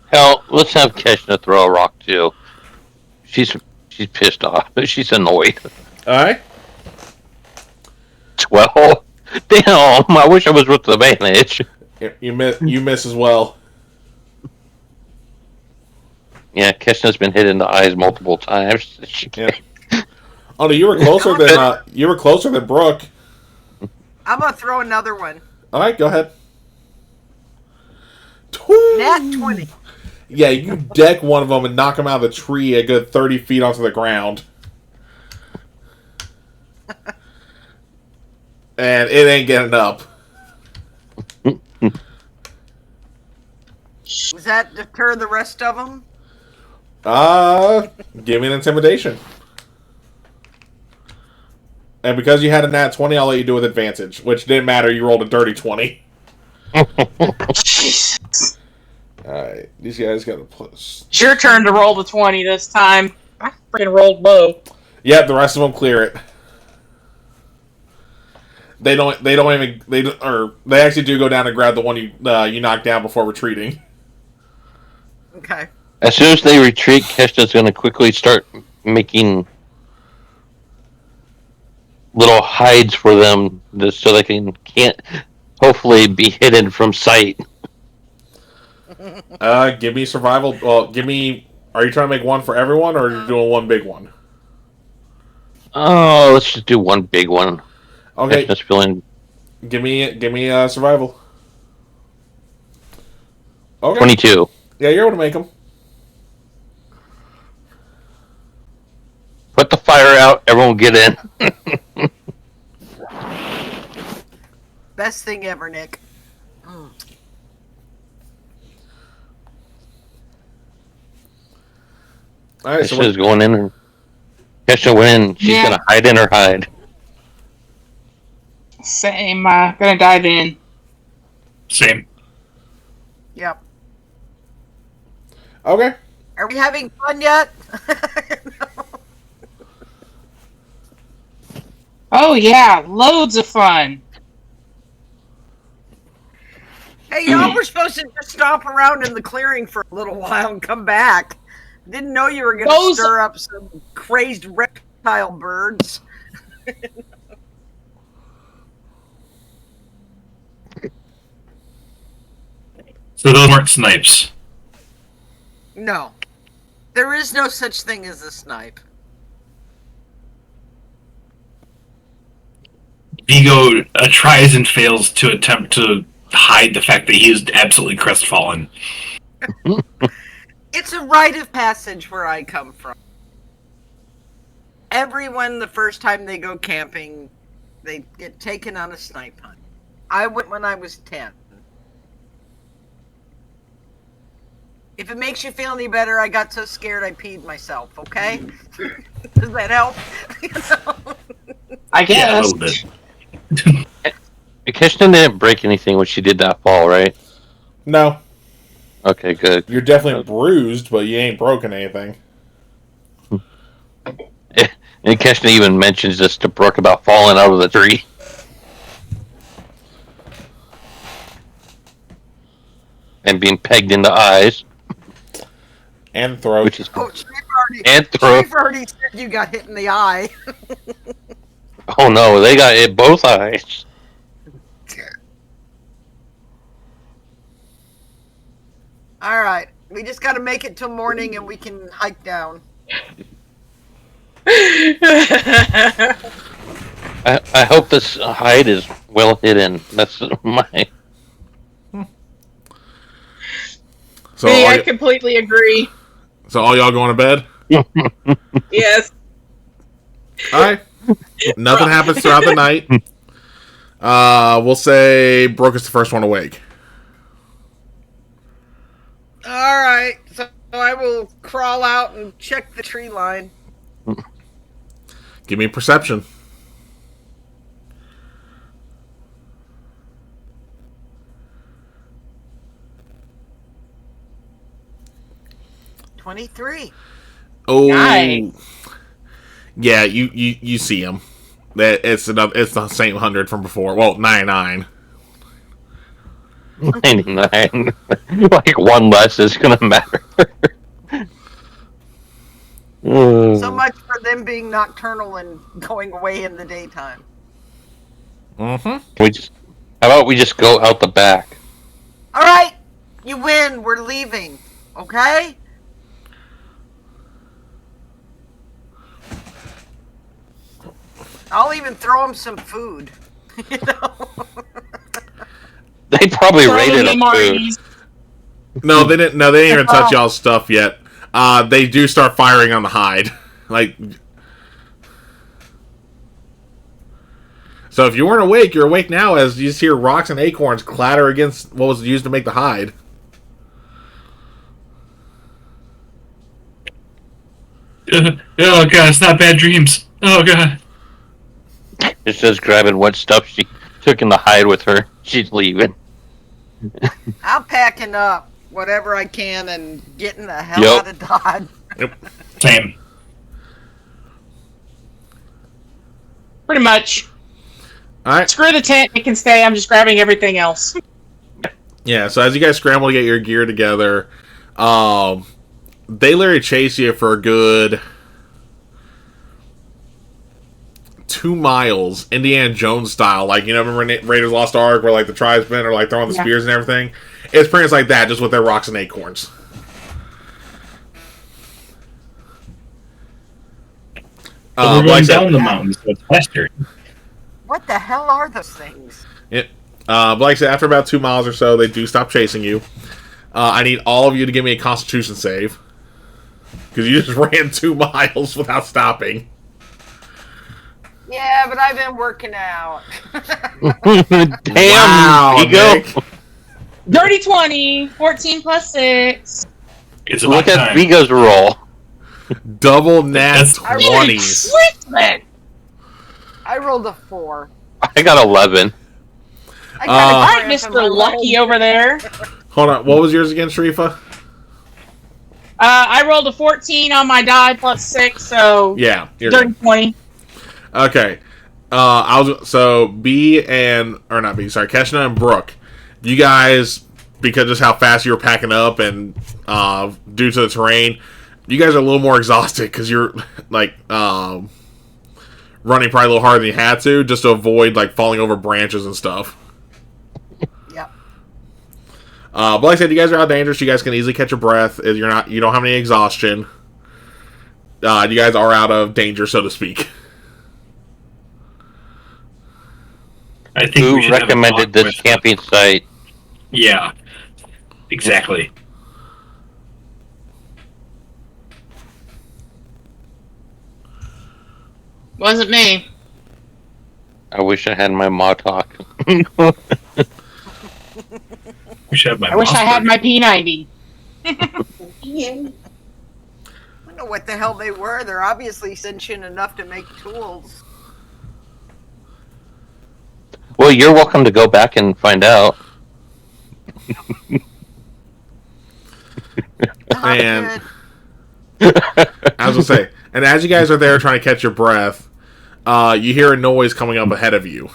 Hell, let's have Keshna throw a rock too. She's pissed off. She's annoyed. Alright. 12. Damn, I wish I was with the advantage. You miss as well. Yeah, Keshna's been hit in the eyes multiple times. Yeah. Oh no, you were closer than Brooke. I'm gonna throw another one. Alright, go ahead. Nat 20. Yeah, you deck one of them and knock him out of the tree a good 30 feet onto the ground. And it ain't getting up. Does that deter the rest of them? Give me an intimidation. And because you had a nat 20, I'll let you do with advantage, which didn't matter. You rolled a dirty 20. Jesus. Alright, these guys got a plus. It's your turn to roll the 20 this time. I freaking rolled low. Yep, the rest of them clear it. They actually do go down and grab the one you knocked down before retreating. Okay. As soon as they retreat, Keshna's going to quickly start making little hides for them, just so they can't hopefully be hidden from sight. Give me survival. Well, give me. Are you trying to make one for everyone, or are you doing one big one? Oh, let's just do one big one. Okay. Keshna's feeling. Give me survival. Okay. 22. Yeah, you're able to make them. Put the fire out. Everyone get in. Best thing ever, Nick. Mm. All right, Keshna's going in. Keshna went in. She's Yeah. going to hide in her hide. Same. Gonna dive in. Same. Yep. Okay. Are we having fun yet? Oh yeah, loads of fun. Hey, y'all were supposed to just stop around in the clearing for a little while and come back. Didn't know you were going to Those- stir up some crazed reptile birds. So those weren't snipes. No. There is no such thing as a snipe. Vigo tries and fails to attempt to hide the fact that he is absolutely crestfallen. It's a rite of passage where I come from. Everyone, the first time they go camping, they get taken on a snipe hunt. I went when I was 10. If it makes you feel any better, I got so scared I peed myself, okay? Does that help? I guess. Yeah, a little bit. Keshna didn't break anything when she did that fall, right? No, Okay, good. you're definitely bruised, but you ain't broken anything. And Keshna even mentions this to Brooke about falling out of the tree. And being pegged in the eyes, And throat. which is Oh, and throat. Chief already said you got hit in the eye. Oh no, they got hit both eyes. All right, we just got to make it till morning and we can hike down. I hope this hide is well hidden. That's my. So, Me, all I completely agree. all y'all going to bed? Yes. All right. Nothing happens throughout the night. We'll say Brooke is the first one awake. All right, so I will crawl out and check the tree line. Give me perception. $23. Oh, Nice. Yeah, you see him. That it's the same 100 from before. Well, 99. 99. Like one less is gonna matter. So much for them being nocturnal and going away in the daytime. Mm-hmm. How about we just go out the back? All right, you win. We're leaving. Okay. I'll even throw them some food. You know? They probably Throw raided them a food. Marties. No, they didn't. No, they didn't even touch y'all's stuff yet. They do start firing on the hide. Like, so if you weren't awake, you're awake now as you just hear rocks and acorns clatter against what was used to make the hide. Oh god, it's not bad dreams. Oh god. It's just grabbing what stuff she took in the hide with her. She's leaving. I'm packing up whatever I can and getting the hell Yep. out of Dodge. Same. Pretty much. All right. Screw the tent. It can stay. I'm just grabbing everything else. Yeah. So as you guys scramble to get your gear together, they literally chase you for a good 2 miles, Indiana Jones style. Like, you know, remember Raiders Lost Ark, where like the tribesmen are like throwing the spears and everything. It's pretty much like that, just with their rocks and acorns. We're going down the mountain, so it's faster. What the hell are those things? But like I said, after about 2 miles or so, they do stop chasing you. I need all of you to give me a Constitution save, because you just ran 2 miles without stopping. Yeah, but I've been working out. Damn, Wow, Vigo. Nick. Dirty 20. 14 plus 6. It's about Look at time. Vigo's roll. Double nat That's- 20s. Switzerland. I rolled a 4. I got 11. I All All got right, Mr. Lucky over there. Hold on, what was yours again, Sharifa? I rolled a 14 on my die plus 6, so Yeah, you're dirty good. 20. Okay. Keshna and Brooke. You guys, because just how fast you were packing up and due to the terrain, you guys are a little more exhausted because you're like running probably a little harder than you had to, just to avoid like falling over branches and stuff. Yep. But like I said, you guys are out dangerous. You guys can easily catch your breath. You don't have any exhaustion. You guys are out of danger, so to speak. I think Who we should have a recommended talk this with- camping site? Yeah. Exactly. Wasn't me. I wish I had my Ma talk. We should have my I wish I had Mossberg. my P90. I don't know what the hell they were. They're obviously sentient enough to make tools. Well, you're welcome to go back and find out. And- Good. I was gonna say, and as you guys are there trying to catch your breath, you hear a noise coming up ahead of you.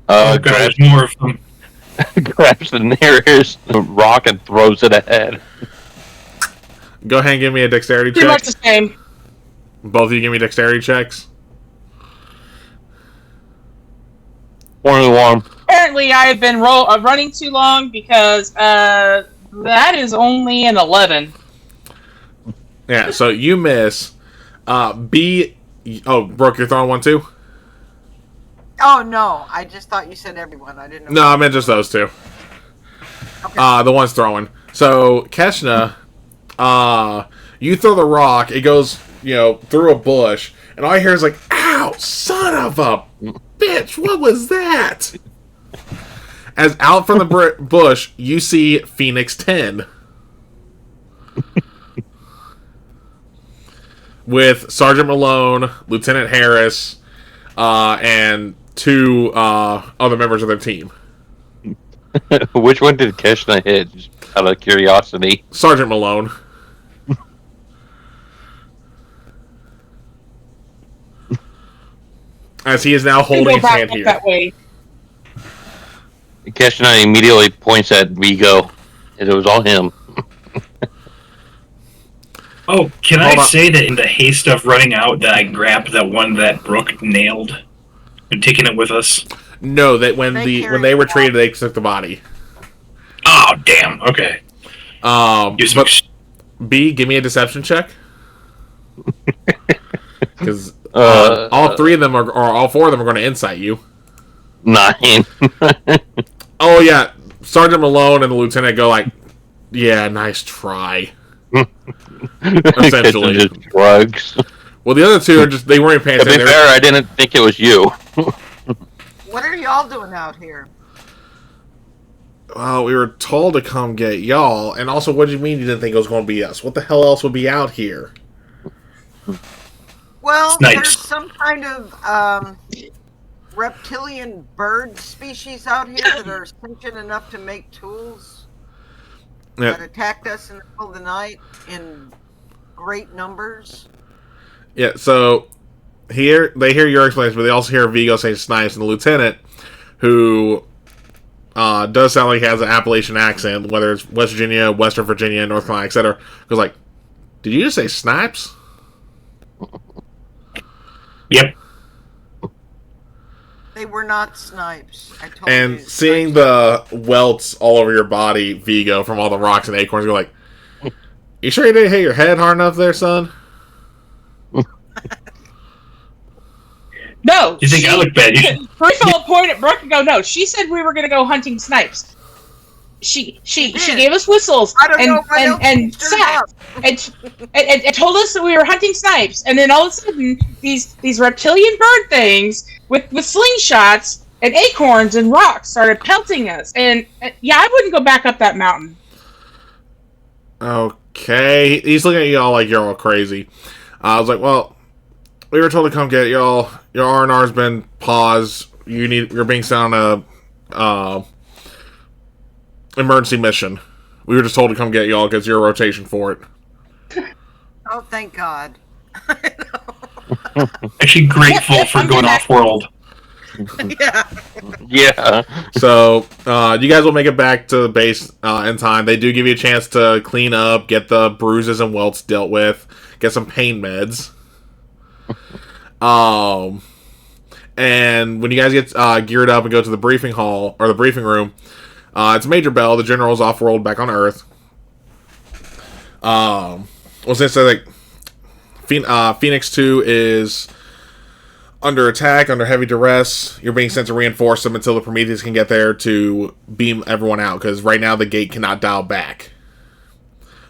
Oh god, Grabs, there's more of them. grabs the nearest rock and throws it ahead. Go ahead and give me a dexterity Pretty check. much the same. Both of you give me dexterity checks. 21. Apparently, I have been running too long because that is only an 11. Yeah, so you miss. B. Oh, Brooke, you're throwing one too? Oh no! I just thought you said everyone. I didn't know. No, I meant just those two. Okay. The one's throwing. So, Keshna, you throw the rock, it goes, through a bush, and all I hear is like, ow, son of a bitch, what was that? As out from the bush, you see Phoenix 10. With Sergeant Malone, Lieutenant Harris, and 2 other members of their team. Which one did Keshna hit? Just out of curiosity. Sergeant Malone. As he is now Can holding go his back hand up here. that way. Keshna immediately points at Vigo. And it was all him. Oh, can Hold I on. say that in the haste of running out that I grabbed that one that Brooke nailed and taking it with us? No, that when They when carried they it retreated, they took the body. Oh, damn. Okay. But B, give me a deception check. Because all 3 of them or all 4 of them are going to insight you. 9. Oh yeah, Sergeant Malone and the lieutenant go like, "Yeah, nice try." Essentially. Just drugs. Well, the other 2 are just—they weren't paying To be attention. fair, I didn't think it was you. What are y'all doing out here? well, we were told to come get y'all. And also, what do you mean you didn't think it was going to be us? What the hell else would be out here? Well, Snipes. there's some kind of reptilian bird species out here that are sentient enough to make tools that Yeah, attacked us in the middle of the night in great numbers. yeah. So here they hear your explanation, but they also hear Vigo say Snipes, and the lieutenant, who does sound like he has an Appalachian accent, whether it's West Virginia, Western Virginia, North Carolina, etc. Goes like, "Did you just say Snipes?" Yep. They were not snipes. I told And you. seeing the welts all over your body, Vigo, from all the rocks and acorns, you're like, "You sure you didn't hit your head hard enough there, son?" No. You think I look bad? You should. First of all, point at Brooke and go, no, she said we were going to go hunting snipes. She gave us whistles I don't know what else and she stirred sat up. and told us that we were hunting snipes, and then all of a sudden these reptilian bird things with slingshots and acorns and rocks started pelting us, and yeah, I wouldn't go back up that mountain. Okay. He's looking at y'all like you're all crazy. I was like, well, we were told to come get y'all. Your R&R's been paused. You're being sent on a emergency mission. We were just told to come get y'all because you're a rotation for it. Oh, thank God. Actually, grateful Yep, for I'm going back. off world. Yeah. Yeah. So, you guys will make it back to the base in time. They do give you a chance to clean up, get the bruises and welts dealt with, get some pain meds. And when you guys get geared up and go to the briefing hall, or the briefing room, it's Major Bell. The general's off-world back on Earth. Since like Phoenix 2 is under attack, under heavy duress, you're being sent to reinforce them until the Prometheus can get there to beam everyone out, because right now the gate cannot dial back.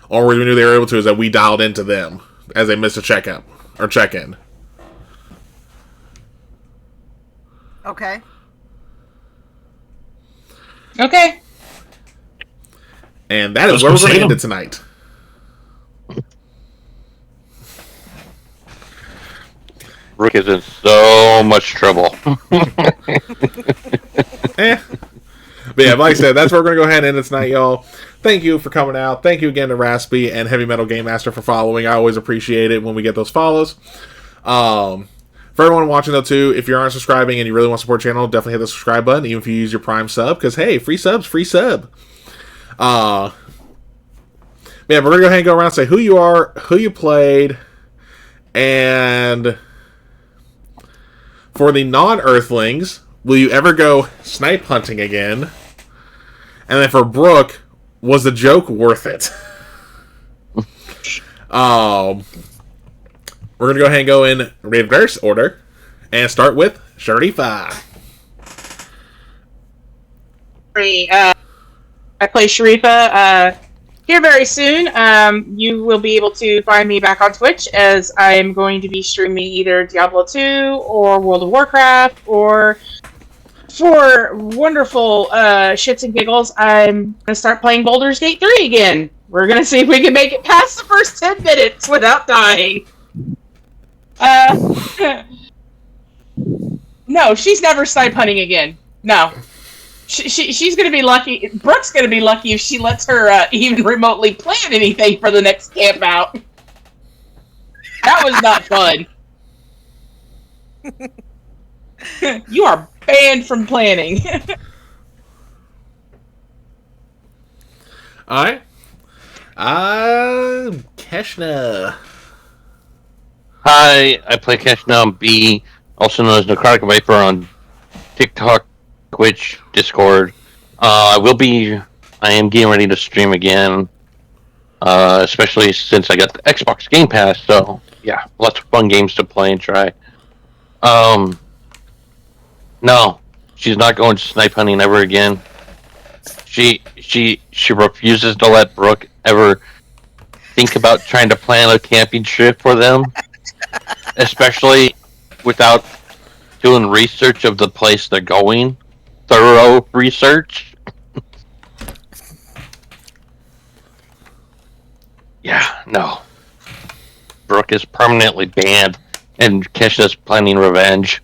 All we knew they were able to is that we dialed into them as they missed a checkout or check-in. Okay. Okay. And that is Let's where go we're going to save end them. it tonight. Brooke is in so much trouble. But yeah, like I said, that's where we're going to go ahead and end it tonight, y'all. Thank you for coming out. Thank you again to Raspy and Heavy Metal Game Master for following. I always appreciate it when we get those follows. For everyone watching, though, too, if you aren't subscribing and you really want to support the channel, definitely hit the subscribe button, even if you use your Prime sub, because, hey, free subs, free sub. Yeah, we're going to go ahead and go around and say who you are, who you played, and for the non-Earthlings, will you ever go snipe hunting again? And then for Brooke, was the joke worth it? We're going to go ahead and go in reverse order and start with Sharifa. I play Sharifa here very soon. You will be able to find me back on Twitch, as I am going to be streaming either Diablo 2 or World of Warcraft, or for wonderful shits and giggles, I'm going to start playing Baldur's Gate 3 again. We're going to see if we can make it past the first 10 minutes without dying. No, she's never snipe hunting again. No. She's going to be lucky. Brooke's going to be lucky if she lets her even remotely plan anything for the next camp out. That was not fun. You are banned from planning. Alright. Keshna. Hi, I play Keshna B, also known as Necrotic Viper on TikTok, Twitch, Discord. I am getting ready to stream again, especially since I got the Xbox Game Pass, so yeah, lots of fun games to play and try. No, she's not going snipe hunting ever again. She refuses to let Brooke ever think about trying to plan a camping trip for them, especially without doing research of the place they're going. Thorough research. Yeah, no. Brooke is permanently banned, and Kesha's planning revenge.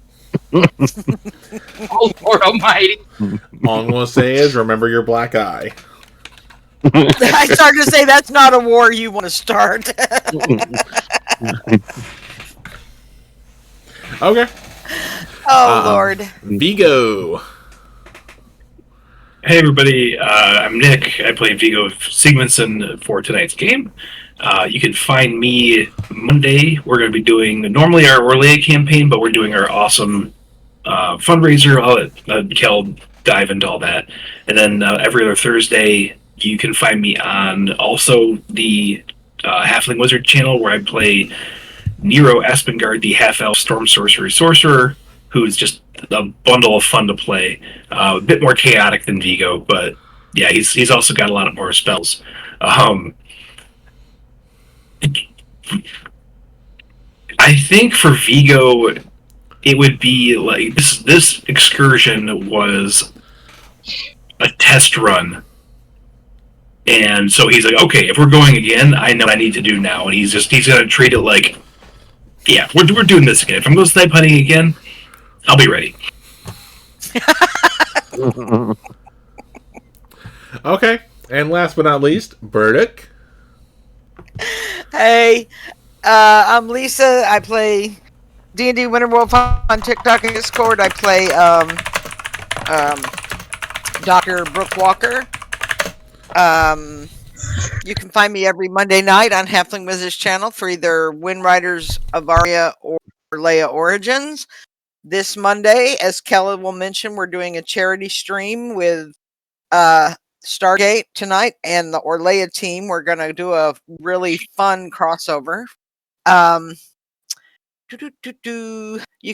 Oh Lord Almighty! All I'm going to say is remember your black eye. I started to say that's not a war you want to start. Okay. Oh Lord. Vigo. Hey everybody, I'm Nick. I play Vigo Sigmundson for tonight's game. You can find me Monday. We're going to be doing normally our Orlea campaign, but we're doing our awesome fundraiser. I'll let Kel dive into all that. And then every other Thursday, you can find me on also the Halfling Wizard channel where I play Nero Aspengard, the half-elf storm sorcerer, who's just a bundle of fun to play. A bit more chaotic than Vigo, but yeah, he's also got a lot of more spells. I think for Vigo, it would be like this excursion was a test run. And so he's like, okay, if we're going again, I know what I need to do now. And he's gonna treat it like, yeah, we're doing this again. If I'm going snipe hunting again, I'll be ready. Okay. And last but not least, Burdick. Hey, I'm Lisa. I play D&D Winterwolf on TikTok and Discord. I play Dr. Brooke Walker. You can find me every Monday night on Halfling Wizards channel for either Wind Riders of Aria or Leia Origins. This Monday, as Kelly will mention, we're doing a charity stream with Stargate tonight and the Orlea team. We're going to do a really fun crossover. You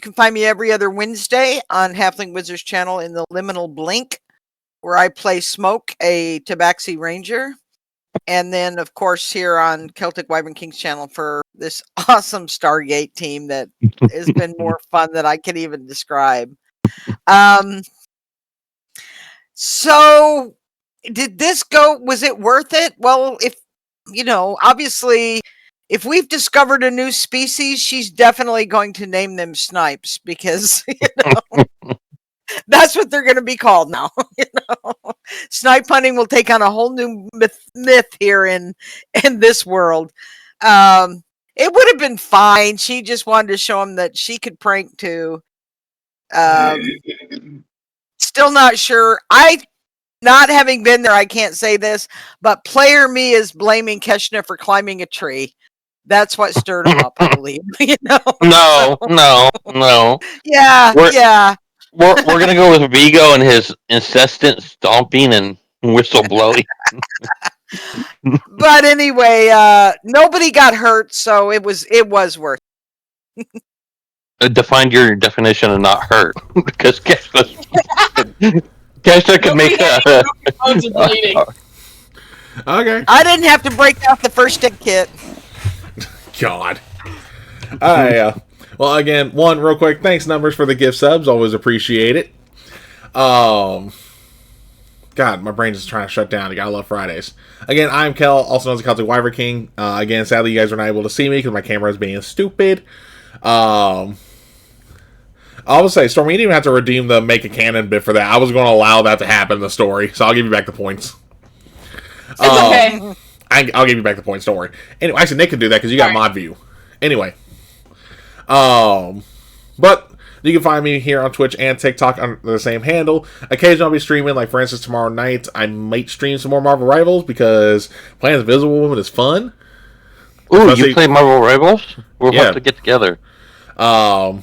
can find me every other Wednesday on Halfling Wizards channel in the Liminal Blink, where I play Smoke, a Tabaxi Ranger. And then, of course, here on Celtic Wyvern Kings channel for this awesome Stargate team that has been more fun than I can even describe. So did this go, was it worth it? Well, if, obviously, if we've discovered a new species, she's definitely going to name them Snipes because, that's what they're going to be called now. Snipe hunting will take on a whole new myth here in this world. It would have been fine. She just wanted to show him that she could prank too. Still not sure. Not having been there, I can't say this, but player me is blaming Keshna for climbing a tree. That's what stirred him up, I believe. No. Yeah, yeah. We're gonna go with Vigo and his incessant stomping and whistle blowing. But anyway, nobody got hurt, so it was worth it. Define your definition of not hurt, because Kesha could make Okay. I didn't have to break out the first aid kit. God. Well, again, real quick, thanks, Numbers, for the gift subs. Always appreciate it. God, my brain's just trying to shut down. You gotta love Fridays. Again, I'm Kel, also known as the Celtic Wyvern King. Again, sadly, you guys were not able to see me because my camera is being stupid. I will say, Storm, you didn't even have to redeem the make a cannon bit for that. I was going to allow that to happen in the story, so I'll give you back the points. It's okay. I'll give you back the points, don't worry. Anyway, actually, Nick can do that because you got mod view. Anyway. But you can find me here on Twitch and TikTok under the same handle. Occasionally I'll be streaming, like for instance tomorrow night I might stream some more Marvel Rivals because playing as Invisible Woman is fun. Ooh, Especially, you play Marvel Rivals? We'll have to get together. Yeah,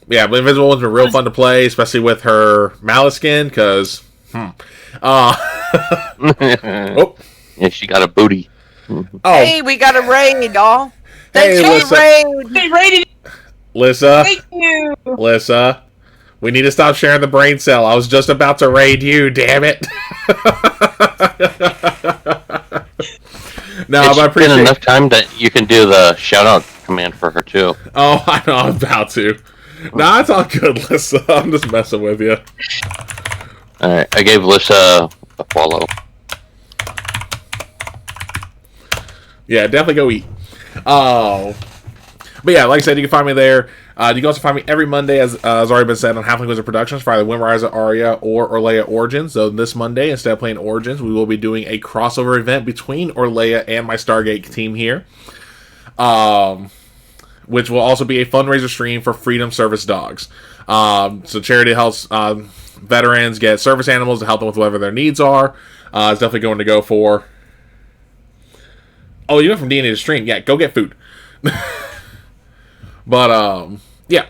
but Invisible Woman's been real fun to play, especially with her Malice skin, because Yeah, she got a booty. Hey, we got a raid, y'all. Hey, Thanks for the raid. They rated it. Lissa, Thank you. Lissa, we need to stop sharing the brain cell. I was just about to raid you, damn it. No, it's but I appreciate been enough time that you can do the shout out command for her too. Oh, I know, I'm about to. Nah, it's all good, Lissa. I'm just messing with you. Alright, I gave Lissa a follow. Yeah, definitely go eat. Oh. But yeah, like I said, you can find me there. You can also find me every Monday, as already been said, on Halfling Wizard Productions for either Windrise Aria or Orleia Origins. So this Monday, instead of playing Origins, we will be doing a crossover event between Orleia and my Stargate team here. Which will also be a fundraiser stream for Freedom Service Dogs. So charity helps veterans get service animals to help them with whatever their needs are. It's definitely going to go for... Oh, you went from D&A to stream. Yeah, go get food. But, yeah.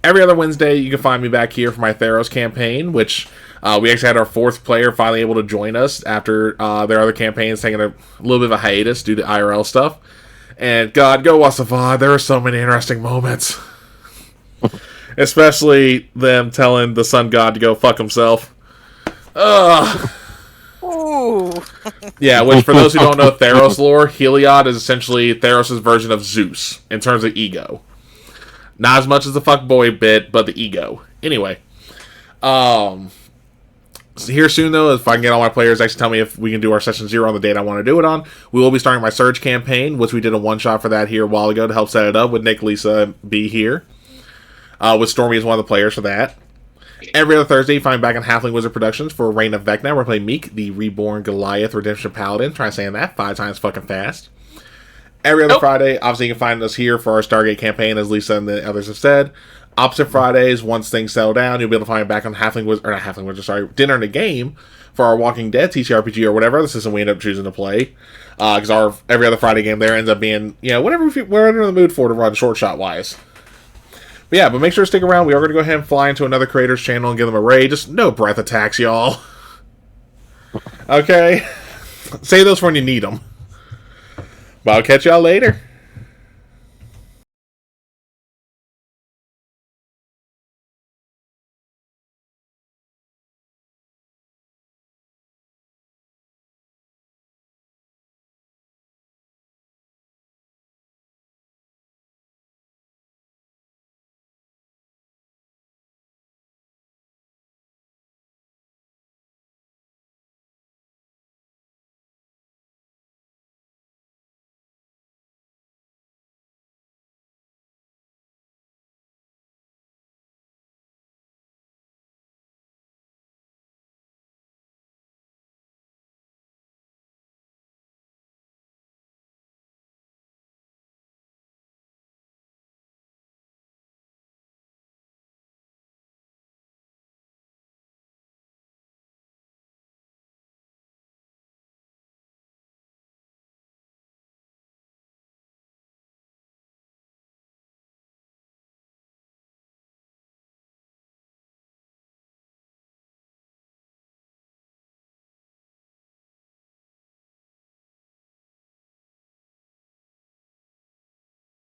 Every other Wednesday, you can find me back here for my Theros campaign, which we actually had our fourth player finally able to join us after their other campaigns taking a little bit of a hiatus due to IRL stuff. And God, go Wasafah, there are so many interesting moments. Especially them telling the sun god to go fuck himself. Ugh. Ooh. Yeah, which for those who don't know Theros lore, Heliod is essentially Theros' version of Zeus in terms of ego. Not as much as the fuckboy bit, but the ego. Anyway. So here soon, though, if I can get all my players actually tell me if we can do our session 0 on the date I want to do it on, we will be starting my Surge campaign, which we did a one-shot for that here a while ago to help set it up with Nick, Lisa, and B here. With Stormy as one of the players for that. Every other Thursday, you find me back on Halfling Wizard Productions for Reign of Vecna. We're playing Meek, the Reborn Goliath Redemption Paladin. Try saying that 5 times fucking fast. Every other Friday, obviously you can find us here for our Stargate campaign, as Lisa and the others have said. Opposite Fridays, once things settle down, you'll be able to find me back on Dinner and a Game for our Walking Dead TTRPG or whatever other system we end up choosing to play. Because our every other Friday game there ends up being, whatever we're in the mood for to run short shot wise. But yeah, but make sure to stick around. We are going to go ahead and fly into another creator's channel and give them a raid. Just no breath attacks, y'all. Okay? Say those for when you need them. But I'll catch y'all later.